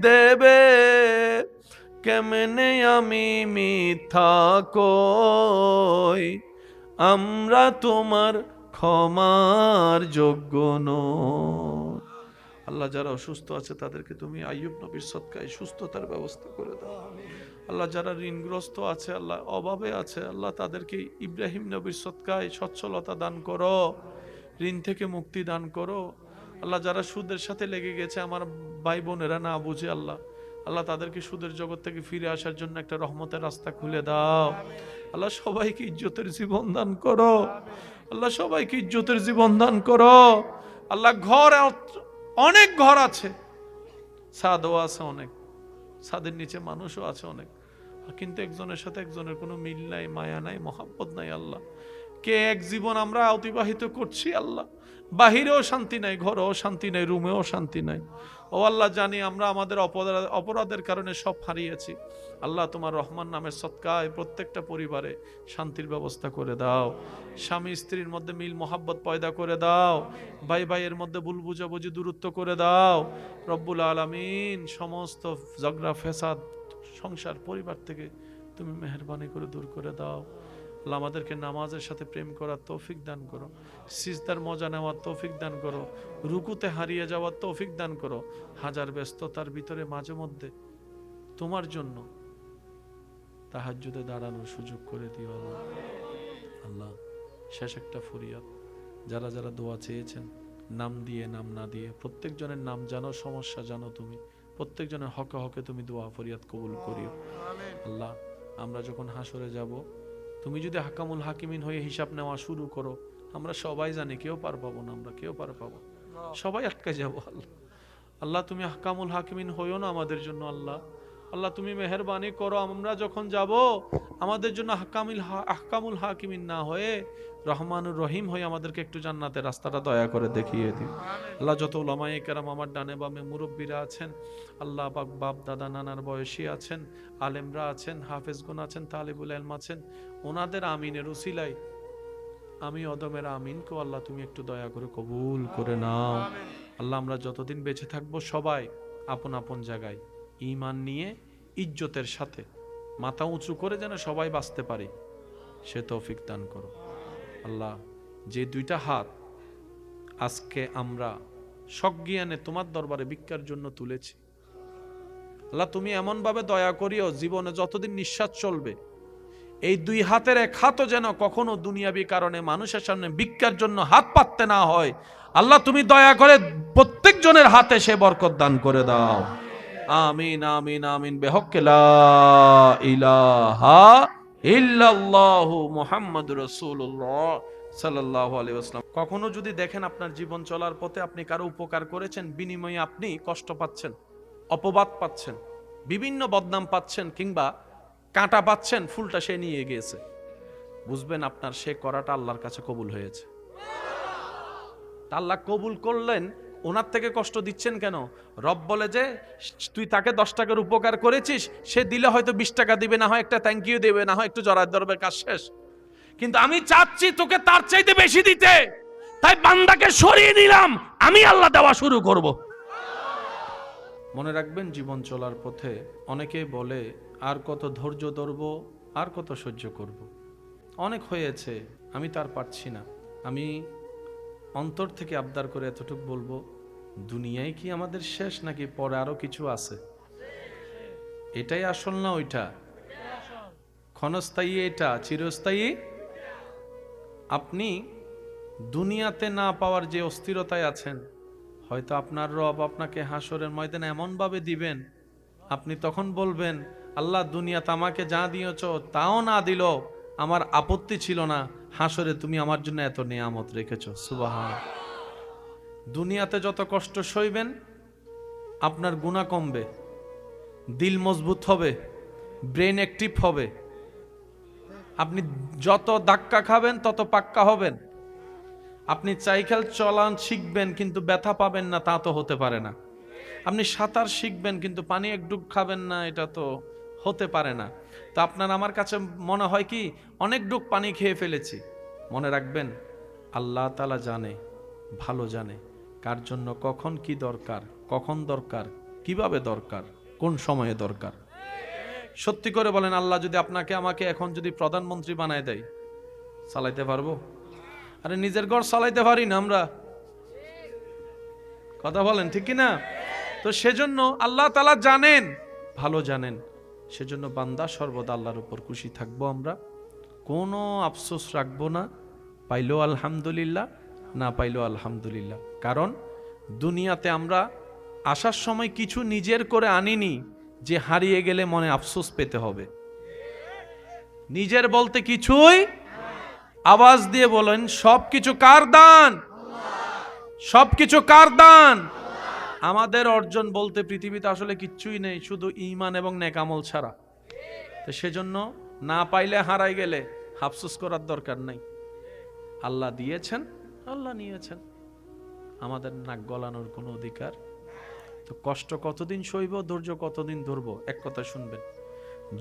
দেবে। কেমনে আমি মিথ্যা কই, আমরা তোমার ক্ষমার যোগ্য নই আল্লাহ। যারা অসুস্থ আছে তাদেরকে তুমি আইয়ুব নবীর সদকায় সুস্থতার ব্যবস্থা করে দাও আল্লাহ। যারা ঋণগ্রস্ত আছে আল্লাহ, অভাবে আছে আল্লাহ, তাদেরকে ইব্রাহিম নবীর সদকায় সচ্ছলতা দান করো, ঋণ থেকে মুক্তি দান করো আল্লাহ। যারা সুদের সাথে লেগে গেছে আমার ভাই বোনেরা না বুঝে আল্লাহ, আল্লাহ তাদেরকে সুদের জগৎ থেকে ফিরে আসার জন্য একটা রহমতের রাস্তা খুলে দাও আল্লাহ। সবাইকে ইজ্জতের জীবন দান করো আল্লাহ, সবাইকে ইজ্জতের জীবন দান করো আল্লাহ। ঘর অনেক ঘর আছে, ছাদও আছে অনেক, ছাদের নিচে মানুষও আছে অনেক, কিন্তু একজনের সাথে একজনের কোনো মিল নাই, মায়া নাই, মহাব্বত নাই আল্লাহ। কে এক জীবন আমরা অতিবাহিত করছি আল্লাহ, বাহিরেও শান্তি নাই, ঘরেও শান্তি নাই, রুমেও শান্তি নাই। ও আল্লাহ, জানি আমরা আমাদের অপরাধের কারণে সব হারিয়েছি আল্লাহ। তোমার রহমান নামের সদকায় প্রত্যেকটা পরিবারে শান্তির ব্যবস্থা করে দাও, স্বামী স্ত্রীর মধ্যে মিল মহাব্বত পয়দা করে দাও, ভাই ভাইয়ের মধ্যে ভুল বুঝাবুঝি দূরত্ব করে দাও রব্বুল আলামিন। সমস্ত ঝগড়া ফেসাদ সংসার পরিবার থেকে তুমি মেহেরবানি করে দূর করে দাও আল্লাহ। আমাদেরকে নামাজের সাথে প্রেম করার তৌফিক দান করো, সিজদার মজা নেওয়ার তৌফিক দান করো, রুকুতে হারিয়ে যাওয়ার তৌফিক দান করো। হাজার ব্যস্ততার ভিতরে মাঝে মধ্যে তোমার জন্য তাহাজ্জুদে দাঁড়ানোর সুযোগ করে দিও আল্লাহ। আল্লাহ, শেষ একটা ফরিয়াদ, যারা যারা দোয়া চেয়েছেন নাম দিয়ে নাম না দিয়ে, প্রত্যেকজনের নাম জানো, সমস্যা জানো তুমি, প্রত্যেকজনের হকে হকে তুমি দোয়া ফরিয়াদ কবুল করিও আল্লাহ। আমরা যখন হাসরে যাব, তুমি যদি হাকামুল হাকিমিন হয়ে হিসাব নেওয়া শুরু করো, আমরা সবাই জানি কেউ পার পাবো না, আমরা কেউ পার পাবো, সবাই আটকে যাবো আল্লাহ। আল্লাহ তুমি হাকামুল হাকিমিন হইও না আমাদের জন্য আল্লাহ। আল্লাহ তুমি মেহেরবানি করো, আমরা যখন যাব আমাদের জন্য আহকামুল হাকিমিন না হয়ে রহমানুর রহিম হয়ে আমাদেরকে একটু জান্নাতের রাস্তাটা দয়া করে দেখিয়ে দিও আল্লাহ। যত উলামায়ে কেরাম আমার ডানে বামে মুরব্বীরা আছেন আল্লাহ পাক, বাপ দাদা নানার বয়সী আছেন, আলেমরা আছেন, হাফেজগুন আছেন, তালিবুল ইলম আছেন, ওনাদের আমিনের উসিলায় আমি অদমের আমিনকে আল্লাহ তুমি একটু দয়া করে কবুল করে নাও আল্লাহ। আমরা যতদিন বেঁচে থাকবো সবাই আপন আপন জায়গায় ঈমান নিয়ে ইজ্জতের সাথে মাথা উঁচু করে যেন সবাই বাঁচতে পারে, সে তৌফিক দান করো আল্লাহ। যে দুইটা হাত আজকে আমরা সজ্ঞানে তোমার দরবারে ভিক্ষার জন্য তুলেছি আল্লাহ তুমি এমন ভাবে দয়া করিও জীবনে যতদিন নিঃশ্বাস চলবে এই দুই হাতের এক হাতও যেন কখনো দুনিয়াবি কারণে মানুষের সামনে ভিক্ষার জন্য হাত পাততে না হয়। আল্লাহ তুমি দয়া করে প্রত্যেক জনের হাতে সে বরকত দান করে দাও। আমিন আমিন আমিন বিহক্কে লা ইলাহা ইল্লাল্লাহু মুহাম্মাদুর রাসূলুল্লাহ সাল্লাল্লাহু আলাইহি ওয়াসাল্লাম। কখনো যদি দেখেন আপনার জীবন চলার পথে আপনি কারো উপকার করেছেন, বিনিময়ে আপনি কষ্ট পাচ্ছেন, অপবাদ পাচ্ছেন, বিভিন্ন বদনাম পাচ্ছেন, কিংবা কাঁটা পাচ্ছেন, ফুলটা সে নিয়ে গিয়েছে, বুঝবেন আপনার সে করাটা আল্লাহর কাছে কবুল হয়েছে। আল্লাহ কবুল করলেন, ওনার থেকে কষ্ট দিচ্ছেন কেন? রব বলে যে তুই তাকে 10 টাকার উপকার করেছিস, সে দিলে হয়তো 20 টাকা দিবে, না হয় একটা থ্যাংক ইউ দেবে, না হয় একটু জড়ায় ধরবে, কাজ শেষ। কিন্তু আমি চাচ্ছি তোকে তার চাইতে বেশি দিতে, তাই বান্দাকে সরিয়ে নিলাম, আমি আল্লাহ দেওয়া শুরু করব। মনে রাখবেন, জীবন চলার পথে অনেকেই বলে আর কত ধৈর্য ধরব, আর কত সহ্য করব, অনেক হয়েছে, আমি তার পারছি না। আমি অন্তর থেকে আবদার করে এতটুকু বলবো, দুনিয়ায় কি আমাদের শেষ, নাকি পরে আরো কিছু আছে? এটাই আসল না ওইটা? ক্ষণস্থায়ী এটা, চিরস্থায়ী? আপনি দুনিয়াতে না পাওয়ার যে অস্থিরতায় আছেন, হয়তো আপনার রব আপনাকে হাসরের ময়দানে এমন ভাবে দিবেন, আপনি তখন বলবেন, আল্লাহ দুনিয়াতে আমাকে যা দিয়েছ তাও না দিল আমার আপত্তি ছিল না, হাসরে তুমি আমার জন্য এত নিয়ামত রেখেছো। সুবহান। দুনিয়াতে যত কষ্ট সইবেন আপনার গুনাহ কমবে, দিল মজবুত হবে, ব্রেন অ্যাক্টিভ হবে, আপনি যত ধাক্কা খাবেন তত পাক্কা হবেন। আপনি সাইকেল চালান শিখবেন কিন্তু ব্যথা পাবেন না, তা তো হতে পারে না। আপনি সাঁতার শিখবেন কিন্তু পানি এক ডুব খাবেন না, এটা তো হতে পারে না। তো আপনার আমার কাছে মনে হয় কি অনেক ডুব পানি খেয়ে ফেলেছি। মনে রাখবেন, আল্লাহ তাআলা জানে, ভালো জানে কার জন্য কখন কি দরকার, কখন দরকার, কিভাবে দরকার, কোন সময়ে দরকার। সত্যি করে বলেন, আল্লাহ যদি আপনাকে আমাকে এখন যদি প্রধানমন্ত্রী বানায় দেয়, চালাইতে পারবো? আরে নিজের ঘর চালাইতে পারি না আমরা, কথা বলেন ঠিক কি না? তো সেজন্য আল্লাহ তাআলা জানেন, ভালো জানেন, সেজন্য বান্দা সর্বদা আল্লাহর উপর খুশি থাকবো। আমরা কোনো আফসোস রাখবো না, পাইলো আলহামদুলিল্লাহ, না পাইলো আলহামদুলিল্লাহ। কারণ দুনিয়াতে আমরা আসার সময় কিছু নিজের করে আনিনি যে হারিয়ে গেলে মনে আফসোস পেতে হবে। নিজের বলতে কিছুই, আওয়াজ দিয়ে বলেন, সবকিছু কার দান? সবকিছু কার দান? আমাদের অর্জন বলতে পৃথিবীতে আসলে কিচ্ছুই নেই, শুধু ঈমান এবং নেক আমল ছাড়া। তো সেজন্য না পাইলে, হারাই গেলে আফসোস করার দরকার নাই। আল্লাহ দিয়েছেন, আল্লাহ নিয়েছেন, আমাদের নাক গলানোর কোনো অধিকার। তো কষ্ট কতদিন সইব, ধৈর্য কতদিন ধরব? এক কথা শুনবেন,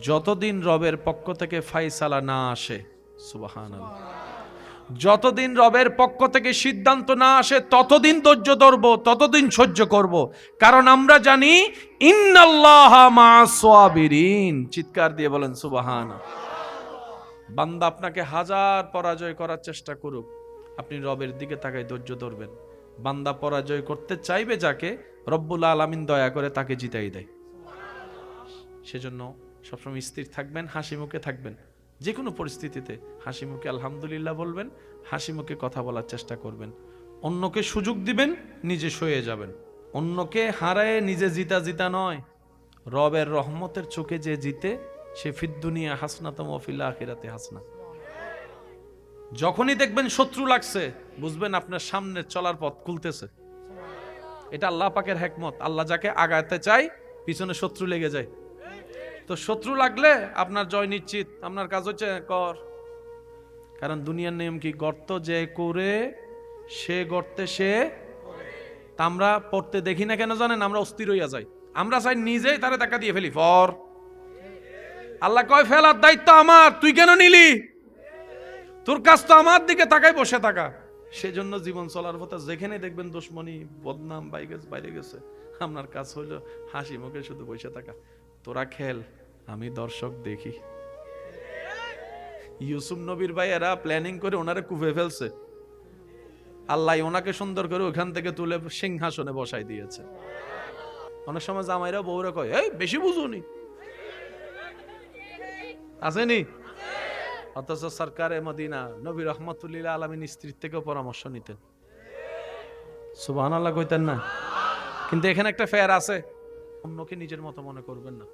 যতদিন রবের পক্ষ থেকে ফায়সালা না আসে, সুবহানাল্লাহ, যতদিন রবের পক্ষ থেকে সিদ্ধান্ত না আসে ততদিন ধৈর্য ধরব, ততদিন সহ্য করব। কারণ আমরা জানি ইন্নাল্লাহা মা'আস সাবিরিন। চিৎকার দিয়ে বলেন সুবহানাল্লাহ। বান্দা আপনাকে হাজার পরাজয় করার চেষ্টা করুক, আপনি রবের দিকে তাকাই ধৈর্য ধরবেন। বান্দা পরাজয় করতে চাইবে যাকে, রব্বুল আলামিন দয়া করে তাকে জিতাই দেয়। সেজন্য সবসময় স্থির থাকবেন, হাসি মুখে থাকবেন, যে কোনো পরিস্থিতিতে হাসি মুখে আলহামদুলিল্লাহ বলবেন, হাসি মুখে কথা বলার চেষ্টা করবেন। অন্যকে সুযোগ দিবেন, নিজে সয়ে যাবেন। অন্যকে হারায় নিজে জিতা জিতা নয়, রবের রহমতের চোখে যে জিতে সে ফিদ দুনিয়া হাসনাতুম ওয়া ফিল আখিরাতি হাসনা। যখনই দেখবেন শত্রু লাগছে, বুঝবেন আপনার সামনে চলার পথ খুলতেছে। এটা আল্লাহ পাকের হিকমত। আল্লাহ যাকে আগাতে চায় পিছনে শত্রু লেগে যায়। তো শত্রু লাগলে আপনার জয় নিশ্চিত, আপনার কাজ হচ্ছে কর। কারণ দুনিয়ার নিয়ম কি, গর্ত যে করে সে গর্তে সে। তা আমরা পড়তে দেখি না কেন জানেন? আমরা অস্থির হইয়া যাই, আমরা চাই নিজেই তারে টাকা দিয়ে ফেলি। ফর আল্লাহ কয়, ফেলার দায়িত্ব আমার, তুই কেন নিলি? তোর কাজ তো আমার দিকে তাকাই বসে থাকা। সেজন্য জীবন চলার পথে যেখানে দেখবেন দুশমনি, বদনাম বাইরে গেছে, আপনার কাজ হইল হাসি মুখে শুধু বসে থাকা। তোরা খেল, আমি দর্শক দেখি। ইউসুফ নবীর ভাই এরা প্ল্যানিং করে ওনারে কুফে ফেলছে, আল্লাহ ওনাকে সুন্দর করে ওখান থেকে তুলে সিংহাসনে বসাই দিয়েছে। অনেক সময় জামাইরা বউরা কয়, এই বেশি বুঝুনি, আসেনি? অথচ সরকারে মদিনা নবী রহমতুল্লাহ আলামিন স্ত্রীর থেকেও পরামর্শ নিতেন। সুবহানাল্লাহ কইতেন না? কিন্তু এখানে একটা ফের আছে, অন্যকে নিজের মতো মনে করবেন না,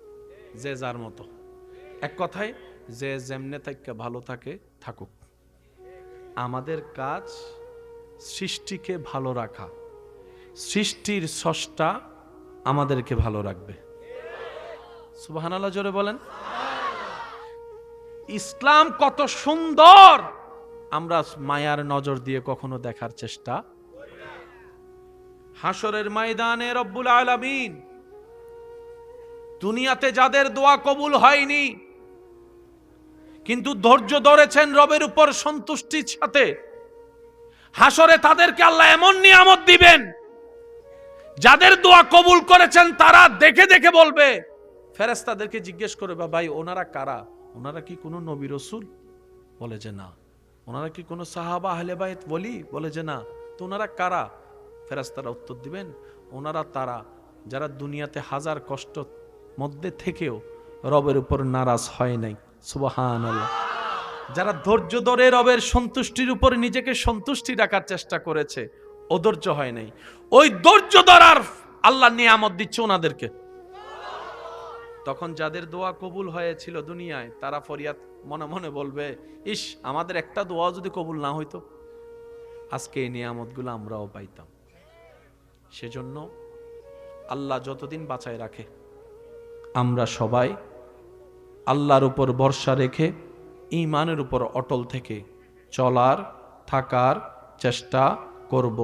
যে যার মতো। এক কথায়, যে যেমনে থাকে ভালো থাকে থাকুক। আমাদের কাজ সৃষ্টিকে ভালো রাখা, সৃষ্টির স্রষ্টা আমাদেরকে ভালো রাখবে। সুবহানাল্লাহ জোরে বলেন। ইসলাম কত সুন্দর আমরা মায়ার নজর দিয়ে কখনো দেখার চেষ্টা। হাসরের ময়দানে রব্বুল আলামিন দুনিয়াতে যাদের দোয়া কবুল হয়নি কিন্তু ধৈর্য ধরেছেন রবের উপর সন্তুষ্টির সাথে, হাসরে তাদেরকে আল্লাহ এমন নিয়ামত দিবেন, যাদের দোয়া কবুল করেছেন তারা দেখে দেখে বলবে, ফেরেশতাদেরকে জিজ্ঞেস করবে, ভাই ওনারা কারা? ওনারা কি কোনো নবী রাসূল? বলে যে না। ওনারা কি কোনো সাহাবা আহলে বাইত বলি? বলে যে না। তো ওনারা কারা? ফেরেশতারা উত্তর দিবেন, ওনারা তারা যারা দুনিয়াতে হাজার কষ্ট মধ্যে থেকেও রবের উপর নারাজ হয় নাই। সুবহানাল্লাহ। যারা ধৈর্য ধরে রবের সন্তুষ্টির উপর নিজেকে সন্তুষ্টি রাখার চেষ্টা করেছে, অধৈর্য হয় নাই, ওই ধৈর্য ধরার আল্লাহ নিয়ামত দিচ্ছে ওনাদেরকে। তখন যাদের দোয়া কবুল হয়েছিল দুনিয়ায়, তারা ফরিয়াদ মনে মনে বলবে, ইস আমাদের একটা দোয়া যদি কবুল না হইতো, আজকে এই নিয়ামতগুলো আমরাও পাইতাম। সেজন্য আল্লাহ যতদিন বাঁচায় রাখে, আমরা সবাই আল্লাহর উপর ভরসা রেখে ঈমানের উপর অটল থেকে চলার থাকার চেষ্টা করব।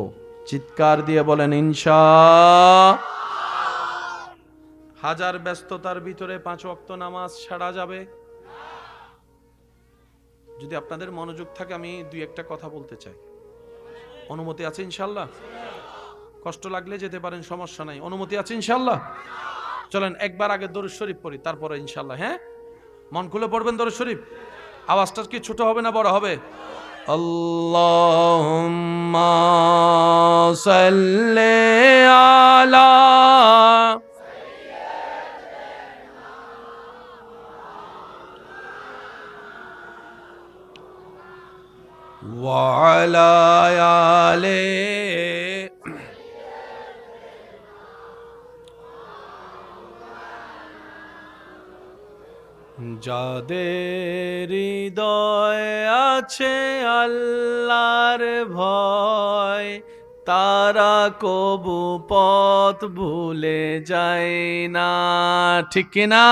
চিৎকার দিয়ে বলেন ইনশাআল্লাহ। হাজার ব্যস্ততার ভিতরে 5 ওয়াক্ত নামাজ ছাড়া যাবে? যদি আপনাদের মনোযোগ থাকে আমি 2-1টা কথা বলতে চাই। অনুমতি আছে ইনশাআল্লাহ? কষ্ট লাগলে যেতে পারেন, সমস্যা নাই। অনুমতি আছে ইনশাআল্লাহ? চলেন একবার আগে দরুদ শরীফ পড়ি, তারপরে ইনশাআল্লাহ। হ্যাঁ, মন খুলে পড়বেন দরুদ শরীফ। আওয়াজটা কি ছোট হবে না বড় হবে? আল্লাহুম্মা সাল্লি আলা ওয়া আলা আলি যাদের হৃদয়ে আছে আল্লাহর ভয়, তারা কবু পথ ভুলে যায় না। ঠিক কিনা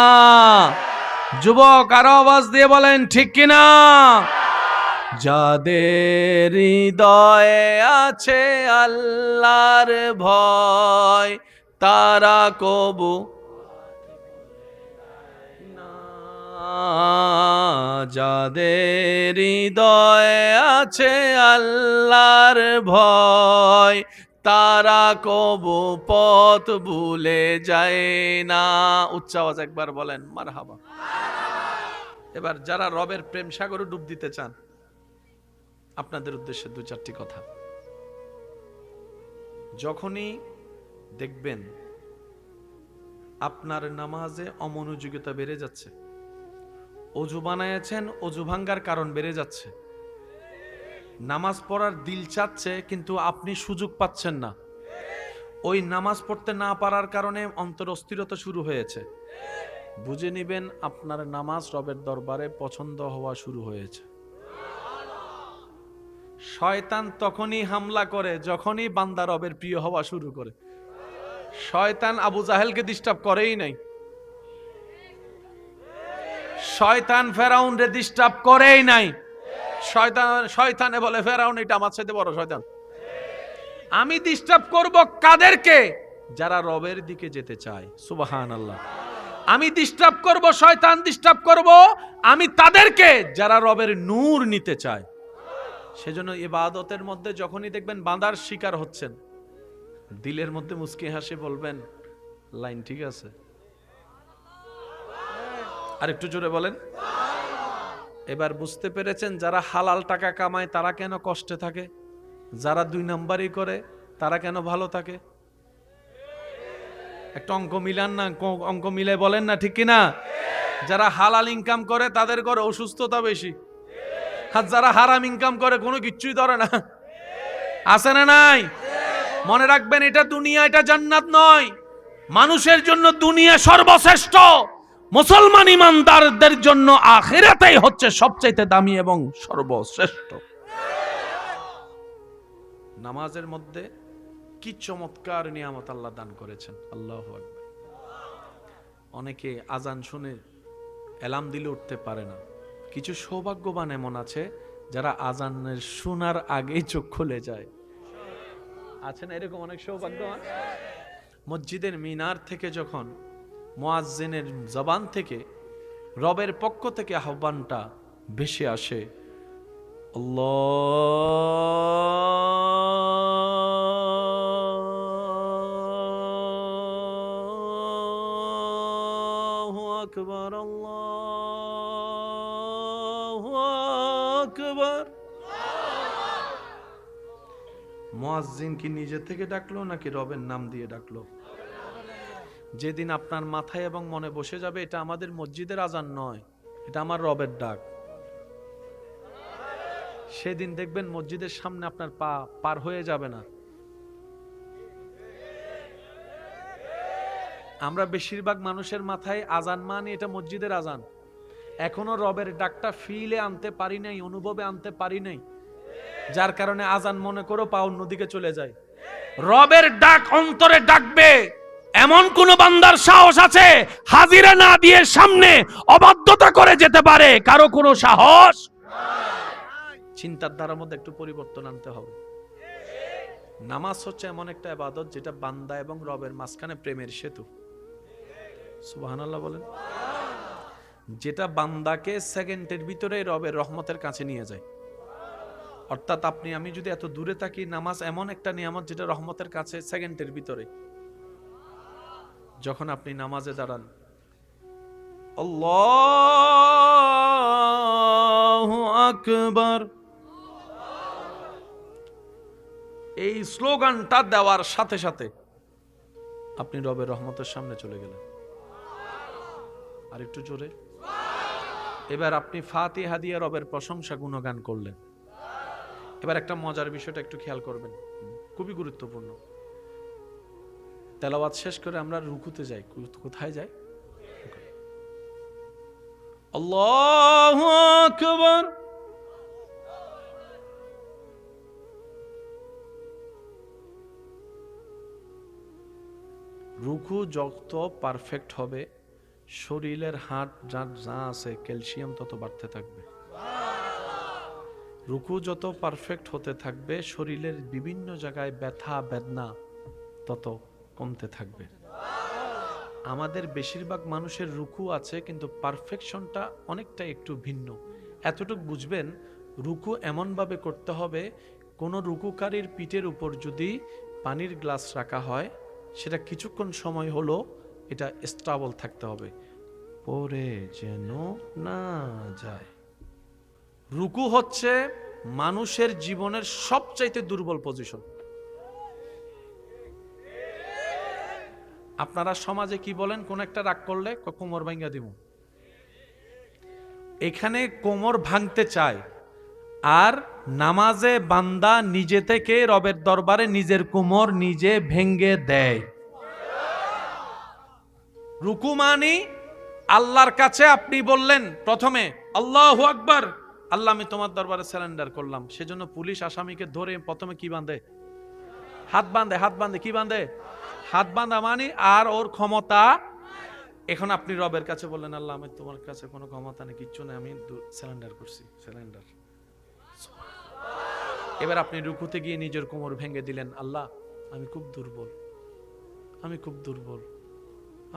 যুবক? আরো আওয়াজ দিয়ে বলেন ঠিক কিনা? যাদের হৃদয়ে আছে আল্লাহর ভয়, তারা কবু যাদের হৃদয়ে আছে আল্লাহর ভয়, তারা কবু পথ ভুলে যায় না। উচ্চ আওয়াজ একবার বলেন মারহাবা। এবার যারা রবের প্রেম সাগরে ডুব দিতে চান, আপনাদের উদ্দেশ্যে 2-4টি কথা। যখনই দেখবেন আপনার নামাজে অমনোযোগিতা বেড়ে যাচ্ছে, অজু বানায়েছেন, অজু ভাঙ্গার কারণ বেড়ে যাচ্ছে, নামাজ পড়ার দিল চাচ্ছে কিন্তু আপনি সুযোগ পাচ্ছেন না, ওই নামাজ পড়তে না পারার কারণে অন্তর অস্থিরতা শুরু হয়েছে, বুঝে নিবেন আপনার নামাজ রবের দরবারে পছন্দ হওয়া শুরু হয়েছে। শয়তান তখনই হামলা করে যখনই বান্দা রবের প্রিয় হওয়া শুরু করে। শয়তান আবু জাহেলকে ডিস্টার্ব করেই নাই, শয়তান ফেরাউন রে ডিস্টার্ব করেই নাই। শয়তানে বলে ফেরাউন এটা আমার সাথে বড় শয়তান। আমি ডিস্টার্ব করব কাদেরকে? যারা রবের দিকে যেতে চায়। সুবহানাল্লাহ। আমি ডিস্টার্ব করব, শয়তান ডিস্টার্ব করব আমি তাদেরকে যারা রবের নূর নিতে চায়। সেজন্য ইবাদতের মধ্যে যখনই দেখবেন বাঁধার শিকার হচ্ছেন, দিলের মধ্যে মুস্কি হাসি বলবেন লাইন ঠিক আছে। আর একটু জোরে বলেন। এবার বুঝতে পেরেছেন যারা হালাল টাকা কামায় তারা কেন কষ্টে থাকে, যারা 2 নাম্বারই করে তারা কেন ভালো থাকে? একটা অঙ্ক মিলান না, অঙ্ক মিলে বলেন না, ঠিক কিনা? যারা হালাল ইনকাম করে তাদের ঘরে অসুস্থতা বেশি, আর যারা হারাম ইনকাম করে কোনো কিচ্ছুই ধরে না। আছে না নাই? মনে রাখবেন, এটা দুনিয়া, এটা জান্নাত নয়। মানুষের জন্য দুনিয়া সর্বশ্রেষ্ঠ, মুসলমান ইমানদারদের জন্য আখিরাতেই হচ্ছে সবচাইতে দামি এবং সর্বশ্রেষ্ঠ। নামাজের মধ্যে কি চমৎকার নিয়ামত আল্লাহ দান করেছেন, আল্লাহু আকবার। অনেকে আজান শুনে অ্যালার্ম দিলে উঠতে পারে না। কিছু সৌভাগ্যবান এমন আছে যারা আজানের শোনার আগেই চোখ খুলে যায়। আছে না এরকম অনেক সৌভাগ্যবান? মসজিদের মিনার থেকে যখন মুয়াজ্জিনের জবান থেকে রবের পক্ষ থেকে আহ্বানটা ভেসে আসে, আল্লাহু আকবার, আল্লাহু আকবার। মুয়াজ্জিন কি নিজে থেকে ডাকলো নাকি রবের নাম দিয়ে ডাকলো? যেদিন আপনার মাথায় এবং মনে বসে যাবে এটা আমাদের মসজিদের আজান নয়, এটা আমার রবের ডাক, সেদিন দেখবেন মসজিদের সামনে আপনার পা পার হয়ে যাবে না। আমরা বেশিরভাগ মানুষের মাথায় আজান মানে এটা মসজিদের আজান, এখনো রবের ডাকটা ফিলে আনতে পারি নাই, অনুভবে আনতে পারি নাই, যার কারণে আজান মনে করো পা অন্যদিকে চলে যায়। রবের ডাক অন্তরে ডাকবে এমন কোন বান্দার সাহস আছে হাজিরা না দিয়ে সামনে অবাধ্যতা করে যেতে পারে? কারো কোনো সাহস? চিন্তার ধারার মধ্যে একটু পরিবর্তন আনতে হবে। নামাজ হচ্ছে এমন একটা ইবাদত যেটা বান্দা এবং রবের মাঝখানে প্রেমের সেতু। সুবহানাল্লাহ বলেন। যেটা বান্দাকে সেকেন্ডের ভিতরে রবের রহমতের কাছে নিয়ে যায়। অর্থাৎ আপনি আমি যদি এত দূরে থাকি, নামাজ এমন একটা নিয়ামত যেটা রহমতের কাছে সেকেন্ডের ভিতরে। যখন আপনি নামাজে দাঁড়ান, আল্লাহু আকবার, এই স্লোগানটা দেওয়ার সাথে সাথে আপনি রবের রহমতের সামনে চলে গেলেন। আর একটু জোরে। এবার আপনি ফাতিহা দিয়ে রবের প্রশংসা গুণগান করলেন। এবার একটা মজার বিষয়টা একটু খেয়াল করবেন, খুবই গুরুত্বপূর্ণ। তেলাওয়াত শেষ করে আমরা রুকুতে যাই, কোথায় যাই? আল্লাহু আকবার। রুকু যত পারফেক্ট হবে, শরীরের হাড় যা আছে ক্যালসিয়াম তত বাড়তে থাকবে। রুকু যত পারফেক্ট হতে থাকবে, শরীরের বিভিন্ন জায়গায় ব্যথা বেদনা তত কমতে থাকবে। আমাদের বেশিরভাগ মানুষের রুকু আছে কিন্তু পারফেকশনটা অনেকটা একটু ভিন্ন। এতটুকু বুঝবেন, রুকু এমনভাবে করতে হবে, কোনো রুকুকারীর পিঠের উপর যদি পানির গ্লাস রাখা হয়, সেটা কিছুক্ষণ সময় হলো এটা স্টেবল থাকতে হবে, পরে যেন না যায়। রুকু হচ্ছে মানুষের জীবনের সবচাইতে দুর্বল পজিশন। আপনারা সমাজে কি বলেন? কোন একটা রাগ করলে কোমর ভাঙ্গা দিব। এখানে কোমর ভাঙতে চায়, আর নামাজে বান্দা নিজে থেকে রবের দরবারে নিজের কোমর নিজে ভেঙ্গে দেয়। রুকু মানি আল্লাহর কাছে আপনি বললেন প্রথমে আল্লাহু আকবার, আল্লাহ আমি তোমার দরবারে সারেন্ডার করলাম। সেজন্য পুলিশ আসামিকে ধরে প্রথমে কি বাঁধে? হাত বাঁধে। হাত বাঁধে কি বাঁধে? হাত বাঁধা মানে আর ওর ক্ষমতা। এখন আপনি রবের কাছে বললেন আল্লাহ আমি তোমার কাছে কোনো ক্ষমতা নেই, কিচ্ছু নেই, আমি সারেন্ডার করছি, সারেন্ডার। এবার আপনি রুকুতে গিয়ে নিজের কোমর ভেঙে দিলেন, আল্লাহ আমি খুব দুর্বল, আমি খুব দুর্বল,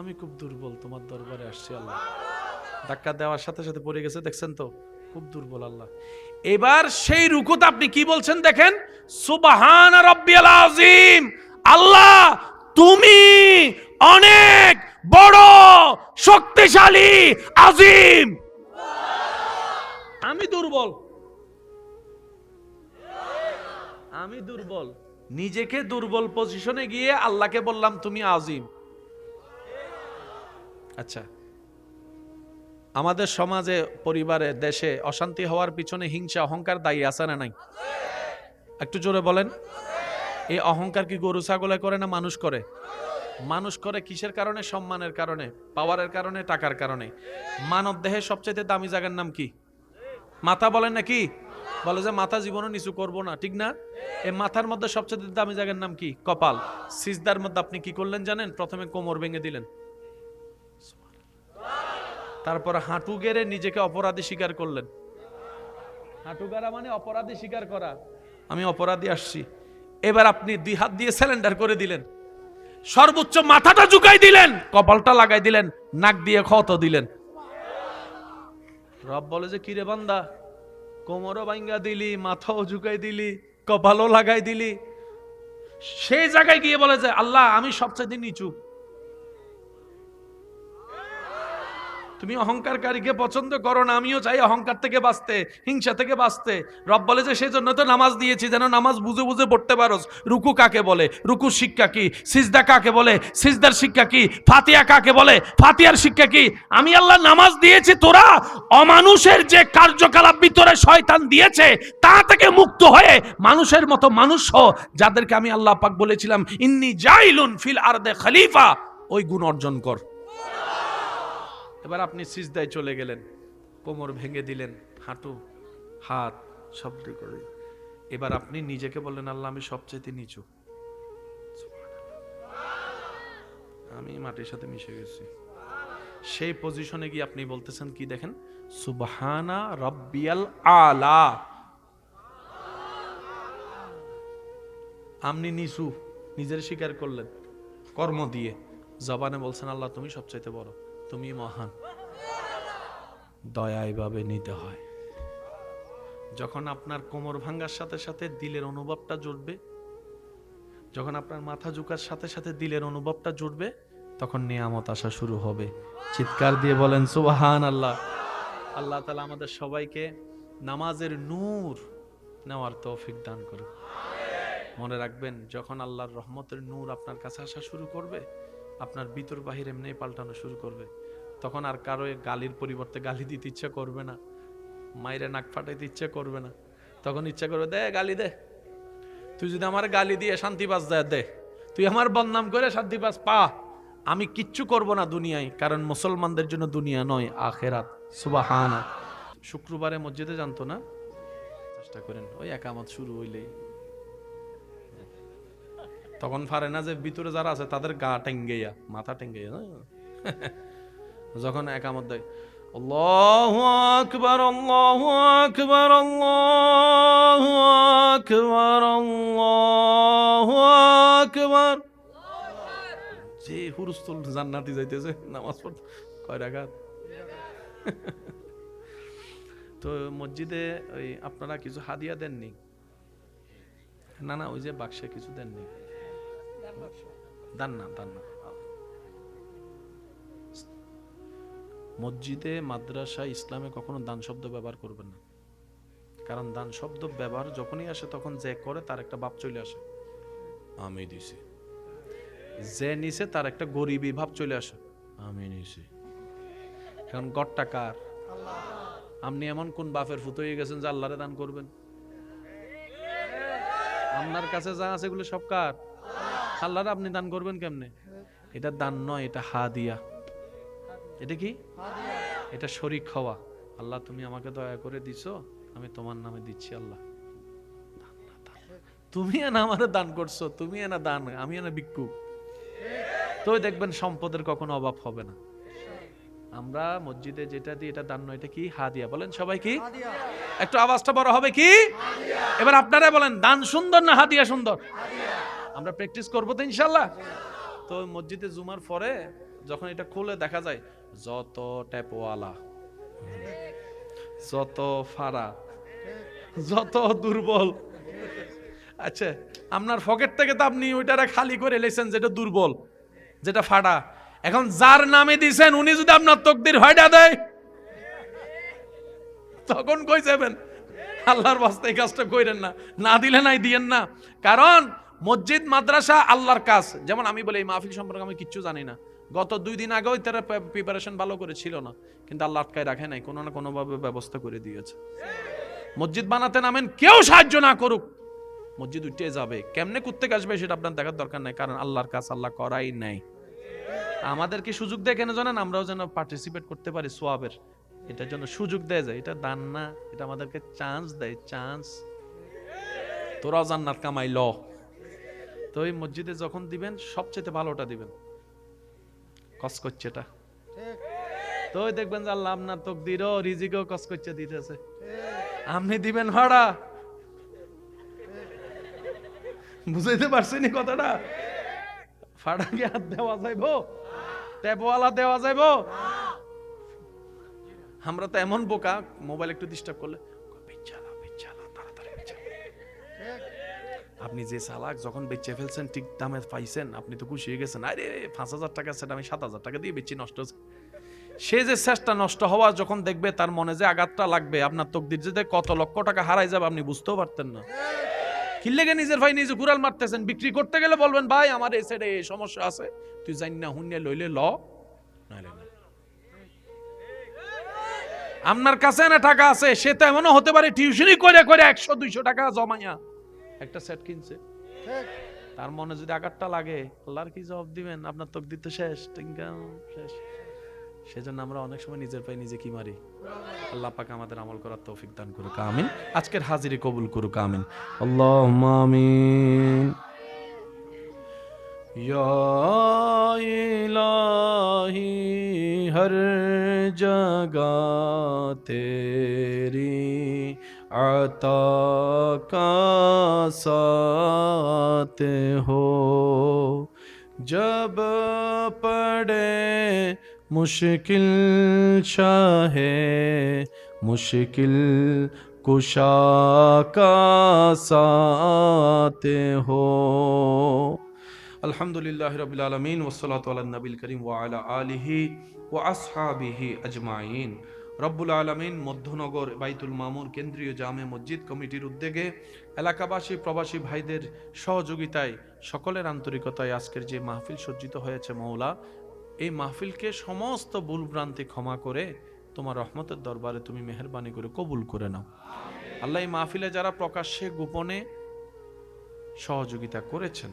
আমি খুব দুর্বল, তোমার দরবারে আসছি আল্লাহ। ধাক্কা দেওয়ার সাথে সাথে পড়ে গেছে, দেখছেন তো? খুব দুর্বল আল্লাহ। এবার সেই রুকুতে আপনি কি বলছেন দেখেন, সুবহান রাব্বিয়াল আযীম, আল্লাহ তুমি অনেক বড়, শক্তিশালী, আযীম। আমি দুর্বল, আমি দুর্বল। নিজেকে দুর্বল পজিশনে গিয়ে আল্লাহকে বললাম তুমি আযীম। আচ্ছা, আমাদের সমাজে, পরিবারে, দেশে অশান্তি হওয়ার পিছনে হিংসা, অহংকার দায়ী আছে না নাই? একটু জোরে বলেন। এই অহংকার কি গরু ছাগলে করে না মানুষ করে? মানুষ করে কিসের কারণে? সম্মানের কারণে, পাওয়ারের কারণে, টাকার কারণে। মানব দেহের সবচেয়ে দামি জায়গার নাম কি? মাথা। বলেন নাকি? বলে যে মাথা জীবনও নিচু করব না, ঠিক না? এই মাথার মধ্যে সবচেয়ে দামি জায়গার নাম কি? কপাল। সিজদার মধ্যে আপনি কি করলেন জানেন? প্রথমে কোমর ভেঙে দিলেন, তারপর হাঁটু গেড়ে নিজেকে অপরাধী স্বীকার করলেন। হাঁটু গেড়া মানে অপরাধী স্বীকার করা, আমি অপরাধী আসছি। এবার আপনি 2 হাত দিয়ে সিলিন্ডার করে দিলেন, সর্বোচ্চ মাথাটা ঝুঁকাই দিলেন, কপালটা লাগাই দিলেন, নাক দিয়ে ক্ষত দিলেন। রব বলে যে কিরে বান্দা, কোমরও ভাঙ্গা দিলি, মাথাও ঝুঁকাই দিলি, কপালও লাগাই দিলি। সেই জায়গায় গিয়ে বলে যে আল্লাহ আমি সবচেয়ে নিচু। তুমি অহংকারকারীকে পছন্দ করো না, আমিও চাই অহংকার থেকে বাঁচতে, হিংসা থেকে বাঁচতে। রব বলে যে সেই জন্য তো নামাজ দিয়েছি, যেন নামাজ বুঝে বুঝে পড়তে পারোস। রুকু কাকে বলে, রুকুর শিক্ষা কি? সিজদা কাকে বলে, সিজদার শিক্ষা কি? ফাতিহা কাকে বলে, ফাতিহার শিক্ষা কি? আমি আল্লাহ নামাজ দিয়েছি, তোরা অমানুষের যে কার্যকলাপ ভিতরে শয়তান দিয়েছে তা থেকে মুক্ত হয়ে মানুষের মতো মানুষ হ, যাদেরকে আমি আল্লাহ পাক বলেছিলাম ইন্নী জাইলুন ফিল আরদে খলিফা, ওই গুণ অর্জন কর। এবার আপনি সিজদায় চলে গেলেন, কোমর ভেঙে দিলেন, হাঁটু, হাত শব্দ করে। এবার আপনি নিজেকে বললেন আল্লাহ আমি সবচেয়ে নিচু, আমি মাটির সাথে মিশে গেছি। সেই পজিশনে গিয়ে আপনি বলতেছেন কি দেখেন, সুবহানা রাব্বিয়াল আলা। আপনি নিচু নিজের স্বীকার করলেন কর্ম দিয়ে, জবানে বলছেন আল্লাহ তুমি সবচাইতে বড়, তুমি মহান। দয়া এইভাবে নিতে হয়। যখন আপনার কোমর ভাঙ্গার সাথে সাথে দিলের অনুভবটা জুড়বে, যখন আপনার মাথা ঝুঁকার সাথে সাথে দিলের অনুভবটা জুড়বে, তখন নিয়ামত আসা শুরু হবে। চিৎকার দিয়ে বলেন সুবহানাল্লাহ। আল্লাহ তাআলা আমাদের সবাইকে নামাজের নূর নেওয়ার তৌফিক দান করুন। মনে রাখবেন, যখন আল্লাহর রহমতের নূর আপনার কাছে আসা শুরু করবে, আপনার ভিতর বাহির এমনি পাল্টানো শুরু করবে। তখন আর কারো গালির পরিবর্তে গালি দিতে ইচ্ছা করবে না, মাইরে নাক ফাটাইতে ইচ্ছা করবে না। তখন ইচ্ছা করবে দে গালি দে, তুই যদি আমার গালি দিয়ে শান্তি পাস দেয় দে, তুই আমার বদনাম করে শান্তি পাস পা, আমি কিচ্ছু করব না দুনিয়ায়, কারণ মুসলমানদের জন্য দুনিয়া নয় আখেরাত। সুবহানাল্লাহ। শুক্রবারে মসজিদে জানতো না, চেষ্টা করেন ওই একামত শুরু হইলেই, তখন পারে না যে ভিতরে যারা আছে তাদের গা টেঙ্গেয়া, মাথা টেঙ্গেয়া, যখন একামত দেয় আল্লাহু আকবার আল্লাহু আকবার আল্লাহু আকবার আল্লাহু আকবার, যে হুরুস্তুল জান্নাতি যাইতেছে নামাজ পড়তে, কয় রাকাত? তো মসজিদে ওই আপনারা কিছু হাদিয়া দেননি? না না, ওই যে বাক্সে কিছু দেননি? দান না, দান না। মসজিদে, মাদ্রাসা, ইসলামে কখনো দান শব্দ ব্যবহার করবেন না। কারণ দান শব্দ ব্যবহার যখনই আসে তখন যে করে তার একটা ভাব চলে আসে, আমি দিছি। যে নিছে তার একটা গরিবী ভাব চলে আসে, আমি নিছি। কারণ গড়টা কার? আপনি এমন কোন বাপের ফুত হয়ে গেছেন যে আল্লাহরে দান করবেন? আপনার কাছে যা আছে এগুলো সব কার? আল্লাহরে আপনি দান করবেন কেমনে? এটা দান নয়, এটা হাদিয়া। এটা কি? এটা শরীক হওয়া। আল্লাহ তুমি আমাকে দয়া করে দিছো, আমি তোমার নামে দিচ্ছি। আল্লাহ তুমি এনা আমারে দান করছো, তুমি এনা দান, আমি এনা ভিক্ষুক। তো দেখবেন সম্পদের কখনো অভাব হবে না। আমরা মসজিদে যেটা দিই এটা দান নয়, এটা কি? হাদিয়া। বলেন সবাই কি? একটু আওয়াজটা বড় হবে কি? এবার আপনারা বলেন দান সুন্দর না হাদিয়া সুন্দর? আমরা প্র্যাকটিস করবো তো ইনশাআল্লাহ। তো মসজিদে জুমার পরে যখন এটা খুলে দেখা যায় যত ট্যাপওয়ালা, যত ফারা, যত দুর্বল, আচ্ছা আপনার পকেট থেকে তো আপনি ওইটারা খালি করে লেছেন যেটা দুর্বল, যেটা ফাটা। এখন যার নামে দিছেন উনি যদি আপনার তকদির হয়টা দেয় তখন কই যাবেন? আল্লাহর বাস্তে এই কাজটা কইরেন না, না দিলে নাই দিয়েন না। কারণ মসজিদ মাদ্রাসা আল্লাহর কাজ। যেমন আমি বলি এই মাহফিল সম্পর্কে আমি কিচ্ছু জানি না, গত 2 দিন আগেও তারা প্রিপারেশন ভালো করে ছিল না, কিন্তু আল্লাহ আটকায় রাখে নাই, কোনো না কোনো ভাবে ব্যবস্থা করে দিয়েছে। মসজিদ বানাতে নামেন, কেউ সাহায্য না করুক, মসজিদ উঠে যাবে। কেমনে করতে আসবে সেটা আপনার দেখার দরকার নাই, কারণ আল্লাহর কাজ আল্লাহ করাই নাই। আমাদেরকে সুযোগ দেয় কেন জানেন? আমরাও যেন পার্টিসিপেট করতে পারি সোয়াবের, এটার জন্য সুযোগ দেয় যায়। এটা দান না, এটা আমাদেরকে চান্স দেয়, চান্স। তোরাও জান্নাত কামাই ল। তো এই মসজিদে যখন দিবেন সবচেয়ে ভালোটা দিবেন, কস করছে এটা তো দেখবেন যে আল্লাহ আপনার তকদিরও রিজিকও কস করছে দিতেছে, আপনি দিবেন ভাড়া। বুঝাইতে পারছেন কথাটা? ভাড়া কি আর দেওয়া যাইব? ট্যাপওয়ালা দেওয়া যাইব? আমরা তো এমন বোকা, মোবাইল একটু ডিস্টার্ব করলে আপনি যে চালাক, যখন বেচে ফেলছেন ঠিক দামে পাইছেন, আপনি তো খুশি হয়ে গেছেন, আরে 5,000 টাকা সেটা আমি 7,000 টাকা দিয়ে বেচি, নষ্ট হচ্ছে। সে যে চেষ্টা নষ্ট হওয়া যখন দেখবে, তার মনে যে আঘাতটা লাগবে, আপনার তকদির যে কত লক্ষ টাকা হারাই যাবে আপনি বুঝতেও পারতেন না। কিল্লেগে নিজের ভাই নিজে কুড়াল মারতেছেন। বিক্রি করতে গেলে বলবেন ভাই আমার এই সাইডে এই সমস্যা আছে, তুই জানি না হুন্যে লইলে ল, নাইলে না। আপনার কাছে না টাকা আছে, সে তো এমনও হতে পারে টিউশনি করে করে 100-200 টাকা জমাইয়া একটা সেট কিনছে। তার মনে যদি আঘাতটা লাগে, আল্লাহর কি জবাব দিবেন? আপনার তকদির তো শেষ, শেষ। সেজন্য আমরা অনেক সময় নিজের পায়ে নিজে কি মারি। আল্লাহ পাক আমাদের আমল করার তৌফিক দান করুক, আমিন। আজকের হাজিরি কবুল করুক, আমিন। আল্লাহুম্মা আমিন। या इलाही हर जगह तेरी आता का साथ हो, जब पड़े मुश्किल शाहे मुश्किल कुशा का साथ हो। আলহামদুলিল্লাহি রাব্বিল আলামিন ওয়াসসালাতু আলা নবিল করিম ওয়া আলা আলিহি ওয়া আসহাবিহি আজমাইন। রব্বুল আলামিন মধ্যনগর বাইতুল মামুর কেন্দ্রীয় জামে মসজিদ কমিটির উদ্যোগে এলাকাবাসী প্রবাসী ভাইদের সহযোগিতায় সকলের আন্তরিকতায় আজকের যে মাহফিল সজ্জিত হয়েছে, মওলা এই মাহফিলকে সমস্ত ভুলভ্রান্তি ক্ষমা করে তোমার রহমতের দরবারে তুমি মেহেরবানি করে কবুল করে নাও। আল্লাহ এই মাহফিলে যারা প্রকাশ্যে গোপনে সহযোগিতা করেছেন,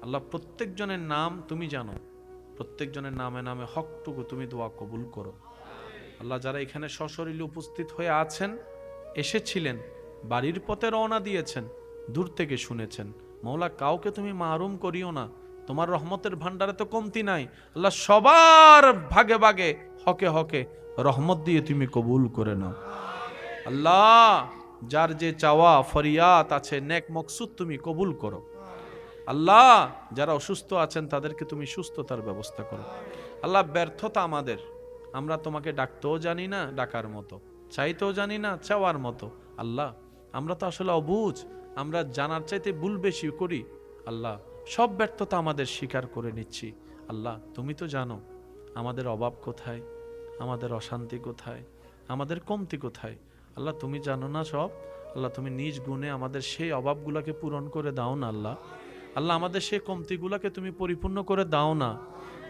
আল্লাহ প্রত্যেকজনের নাম তুমি জানো, প্রত্যেকজনের নামে নামে হকটুকু তুমি দোয়া কবুল করো। আল্লাহ যারা এখানে সশরীরে উপস্থিত হয়ে আছেন, এসেছিলেন, বাড়ির পথে রওনা দিয়েছেন, দূর থেকে শুনেছেন, মওলা কাউকে তুমি মাহরুম করিও না। তোমার রহমতের ভান্ডারে তো কমতি নাই। আল্লাহ সবার ভাগে ভাগে হকে হকে রহমত দিয়ে তুমি কবুল করে নাও। আল্লাহ যার যে চাওয়া ফরিয়াত আছে, নেক মকসুদ তুমি কবুল করো। আল্লাহ যারা অসুস্থ আছেন তাদেরকে তুমি সুস্থতার ব্যবস্থা করো। আল্লাহ ব্যর্থতা আমাদের, আমরা তোমাকে ডাকতেও জানি না ডাকার মতো, চাইতেও জানি না চাওয়ার মতো। আল্লাহ আমরা তো আসলে অবুঝ, আমরা জানার চাইতে ভুল বেশি করি। আল্লাহ সব ব্যর্থতা আমাদের স্বীকার করে নিচ্ছি। আল্লাহ তুমি তো জানো আমাদের অভাব কোথায়, আমাদের অশান্তি কোথায়, আমাদের কমতি কোথায়। আল্লাহ তুমি জানো না সব। আল্লাহ তুমি নিজ গুণে আমাদের সেই অভাবগুলোকে পূরণ করে দাও না। আল্লাহ আল্লাহ আমাদের সেই কমতিগুলোকে তুমি পরিপূর্ণ করে দাও না।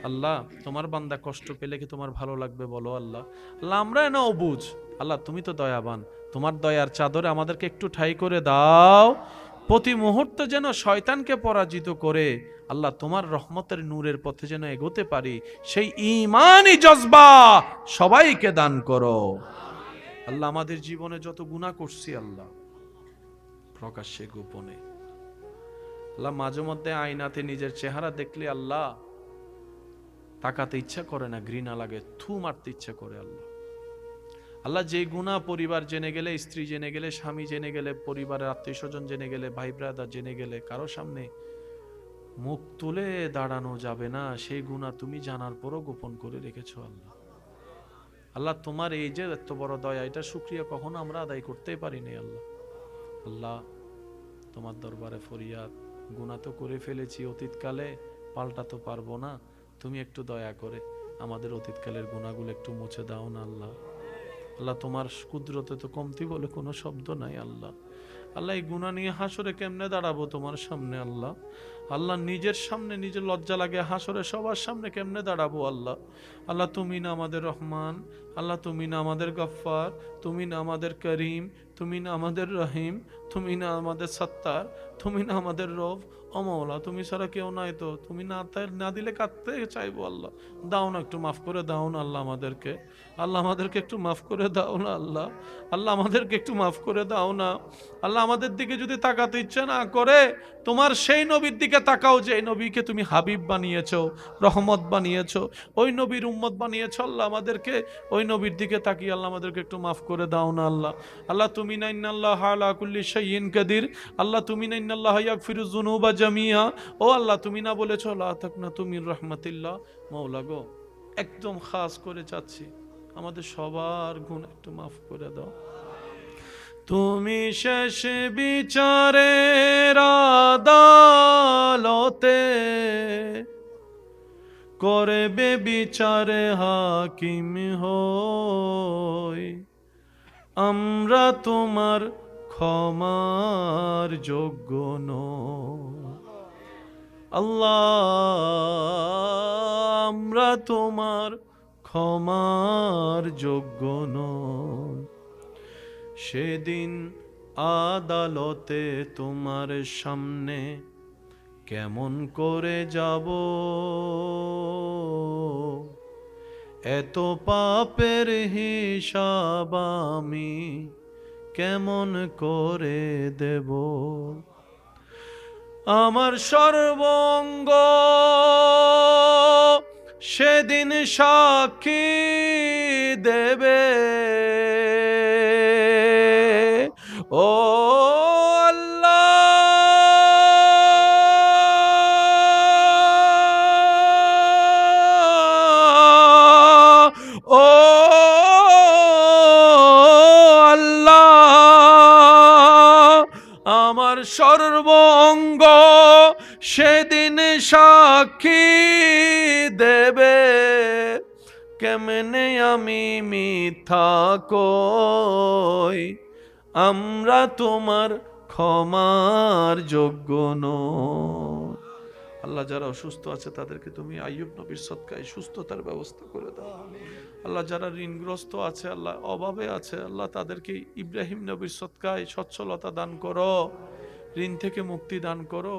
আল্লাহ তোমার বান্দা কষ্ট পেলে কি তোমার ভালো লাগবে বলো? আল্লাহ আল্লাহ আমরা না অবুঝ, আল্লাহ তুমি তো দয়াবান, তোমার দয়ার চাদরে আমাদেরকে একটু ঠাঁই করে দাও। প্রতি মুহূর্তে যেন শয়তানকে পরাজিত করে আল্লাহ তোমার রহমতের নূরের পথে যেন এগোতে পারি, সেই ঈমানি জজবা সবাইকে দান করো। আল্লাহ আমাদের জীবনে যত গুনাহ করছি, আল্লাহ প্রকাশ্যে গোপনে, আল্লাহ মাঝে মধ্যে আয়নাতে নিজের চেহারা দেখলে আল্লাহ তাকাতে ইচ্ছা করে না, ঘৃণা লাগে, থু মারতে ইচ্ছা করে। আল্লাহ আল্লাহ যে গুনাহ পরিবার জেনে গেলে, স্ত্রী জেনে গেলে, স্বামী জেনে গেলে, পরিবারের আত্মীয় স্বজন জেনে গেলে, ভাই ব্রাদার জেনে গেলে, কারো সামনে মুখ তুলে দাঁড়ানো যাবে না, সেই গুনাহ তুমি জানার পরও গোপন করে রেখেছো। আল্লাহ আল্লাহ তোমার এই যে এত বড় দয়া, এটা শুকরিয়া কখনো আমরা আদায় করতেই পারিনি। আল্লাহ আল্লাহ তোমার দরবারে ফরিয়াদ, গুনাহ তো করে ফেলেছি অতীতকালে, পাল্টা তো পারবো না, তুমি একটু দয়া করে আমাদের অতীতকালের গুনাহগুলো একটু মুছে দাও না। আল্লাহ আল্লাহ তোমার কুদরতে তো কমতি বলে কোনো শব্দ নাই। আল্লাহ আল্লাহ এই গুনাহ নিয়ে হাসরে কেমনে দাঁড়াবো তোমার সামনে আল্লাহ? আল্লাহ নিজের সামনে নিজের লজ্জা লাগে, হাসরে সবার সামনে কেমনে দাঁড়াবো আল্লাহ? আল্লাহ তুমি না আমাদের রহমান, আল্লাহ তুমি না আমাদের গফফার, তুমি না আমাদের করিম, তুমি না আমাদের রহিম, তুমি না আমাদের সত্তার, তুমি না আমাদের রব। ও মাওলা, তুমি ছাড়া কেউ নাই তো, তুমি না দিলে কাঁদতে চাইবো আল্লাহ। দাও না, একটু মাফ করে দাও না আল্লাহ আমাদেরকে। আল্লাহ আমাদেরকে একটু মাফ করে দাও না আল্লাহ। আল্লাহ আমাদেরকে একটু মাফ করে দাও না আল্লাহ। আমাদের দিকে যদি তাকাতে ইচ্ছে না করে, তোমার সেই নবীর দিকে তাকাও যে নবীকে তুমি হাবিব বানিয়েছো, রহমত বানিয়েছো, ওই নবীর উম্মত বানিয়েছো আল্লাহ। আমাদেরকে ওই নবীর দিকে তাকিয়ে আল্লাহ আমাদেরকে একটু মাফ করে দাও না আল্লাহ। আল্লাহ তুমি না ইন্নাল্লাহ আলা কুল্লি শাইইন কাদির, আল্লাহ তুমি না ইন্নাল্লাহ ইয়াগফিরুয যুনুবা জামিয়া, ও আল্লাহ তুমি না বলেছো লা তাকনাতু মির রাহমাতিল্লাহ। মাওলা গো, একদম খাস করে চাচ্ছি আমাদের সবার গুণ একটু মাফ করে দাও। তুমি শেষ বিচারের আদালতে করবে বিচারে হাকিম হই, আমরা তোমার ক্ষমার যোগ্য নই আল্লাহ, আমরা তোমার ক্ষমার যোগ্য নই। সেদিন আদালতে তোমার সামনে কেমন করে যাব, এত পাপের হিসাব আমি কেমন করে দেব। আমার সর্বঙ্গ সেদিন সাক্ষী দেবে, ও আল্লাহ, ও আল্লাহ, আমার সর্বঙ্গ সেদিন সাক্ষী দেবে, কেমনে আমি মিথ্যা কই, আমরা তোমার ক্ষমার যোগ্য নই আল্লাহ। যারা অসুস্থ আছে তাদেরকে তুমি আইয়ুব নবীর সদকায় সুস্থতার ব্যবস্থা করে দাও আল্লাহ। যারা ঋণগ্রস্ত আছে আল্লাহ, অভাবে আছে আল্লাহ, তাদেরকে ইব্রাহিম নবীর সদকায় সচ্ছলতা দান করো, ঋণ থেকে মুক্তি দান করো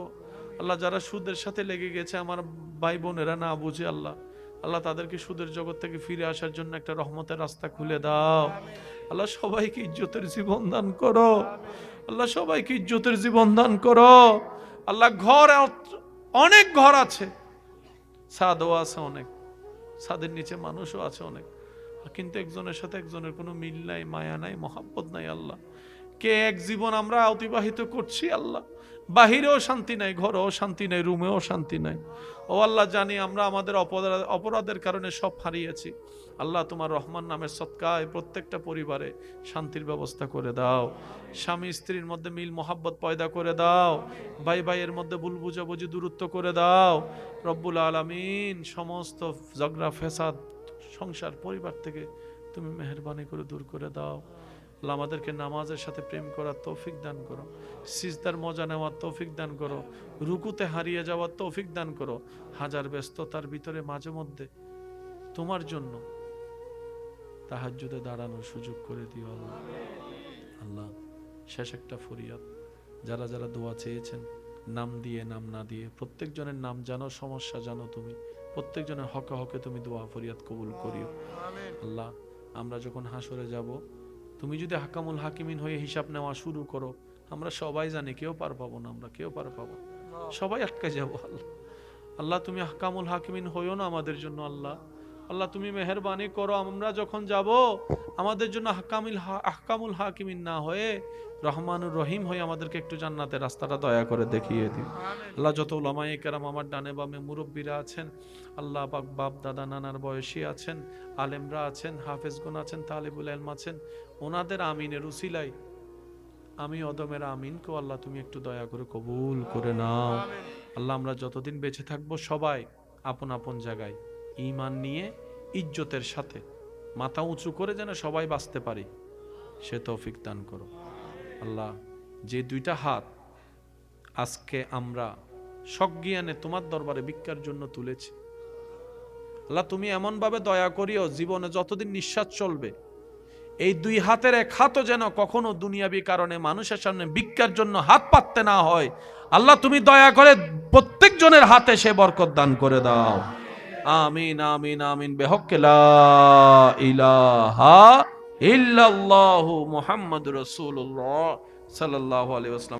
আল্লাহ। যারা সুদের সাথে লেগে গেছে আমার ভাই বোনেরা না বুঝে আল্লাহ, আল্লাহ তাদেরকে সুদের জগৎ থেকে ফিরে আসার জন্য একটা রহমতের রাস্তা খুলে দাও আল্লাহ। সবাইকে ইজ্জতের জীবন দান করো আল্লাহ, সবাইকে ইজ্জতের জীবন দান করো আল্লাহ। ঘর অনেক ঘর আছে, ছাদও আছে অনেক, ছাদের নিচে মানুষও আছে অনেক, কিন্তু একজনের সাথে একজনের কোনো মিল নাই, মায়া নাই, মহাব্বত নাই আল্লাহ। কে এক জীবন আমরা অতিবাহিত করছি আল্লাহ, বাহিরেও শান্তি নাই, ঘরেও শান্তি নাই, রুমেও শান্তি নাই। ও আল্লাহ, জানি আমরা আমাদের অপরাধের কারণে সব হারিয়েছি আল্লাহ। তোমার রহমান নামের সদকায় প্রত্যেকটা পরিবারে শান্তির ব্যবস্থা করে দাও, স্বামী স্ত্রীর মধ্যে মিল মহাব্বত পয়দা করে দাও, ভাই ভাইয়ের মধ্যে ভুল বুঝাবুঝি দূরত্ব করে দাও রব্বুল আলামিন। সমস্ত ঝগড়া ফেসাদ সংসার পরিবার থেকে তুমি মেহেরবানি করে দূর করে দাও আল্লাহ। আমাদেরকে নামাজের সাথে প্রেম করার তৌফিক দান করো, সিজদার মজা নেওয়ার তৌফিক দান করো, রুকুতে হারিয়ে যাওয়ার তৌফিক দান করো। হাজার ব্যস্ততার ভিতরে মাঝে মধ্যে তোমার জন্য তাহাজ্জুদে দাঁড়ানোর সুযোগ করে দিও আল্লাহ। আল্লাহ, শেষ একটা ফরিয়াদ, যারা যারা দোয়া চেয়েছেন নাম দিয়ে নাম না দিয়ে, প্রত্যেকজনের নাম জানো, সমস্যা জানো তুমি, প্রত্যেকজনের হকে হকে তুমি দোয়া ফরিয়াদ কবুল করিও আল্লাহ। আমরা যখন হাসরে যাব, তুমি যদি হাকামুল হাকিমিন হয়ে হিসাব নেওয়া শুরু করো, আমরা সবাই জানি কেউ পার পাবো না, আমরা কেউ পার পাবো, সবাই আটকে যাবো আল্লাহ। আল্লাহ তুমি হাকামুল হাকিমিন হইও না আমাদের জন্য আল্লাহ। আল্লাহ তুমি মেহেরবানি করো, আমরা যখন যাব আমাদের জন্য আহকামুল হাকিমিন না হয়ে রহমানুর রহিম হয়ে আমাদেরকে একটু জান্নাতের রাস্তাটা দয়া করে দেখিয়ে দিও আল্লাহ। যত উলামায়ে কেরাম আমার ডানে বামে মুরব্বীরা আছেন আল্লাহ পাক, বাপ দাদা নানার বয়সী আছেন, আলেমরা আছেন, হাফেজগুন আছেন, তালিবুল ইলম আছেন, ওনাদের আমিনের উসিলাই আমি অদমের আমিনকে আল্লাহ তুমি একটু দয়া করে কবুল করে নাও আল্লাহ। আমরা যতদিন বেঁচে থাকবো সবাই আপন আপন জায়গায় ঈমান নিয়ে ইজ্জতের সাথে মাথা উঁচু করে যেন সবাই বাঁচতে পারি, সে তৌফিক দান করো আল্লাহ। যে দুইটা হাত আজকে আমরা সজ্ঞানে তোমার দরবারে ভিক্ষার জন্য তুলেছি, আল্লাহ তুমি এমন ভাবে দয়া করিও জীবনে যতদিন নিঃশ্বাস চলবে এই দুই হাতের এক হাতও যেন কখনো দুনিয়াবি কারণে মানুষের সামনে ভিক্ষার জন্য হাত পাততে না হয়। আল্লাহ তুমি দয়া করে প্রত্যেক জনের হাতে সে বরকত দান করে দাও। আমিন আমিন আমিন বিহক্কি লা ইলাহা ইল্লাল্লাহু মুহাম্মাদুর রাসূলুল্লাহ সাল্লাল্লাহু আলাইহি ওয়াসাল্লাম।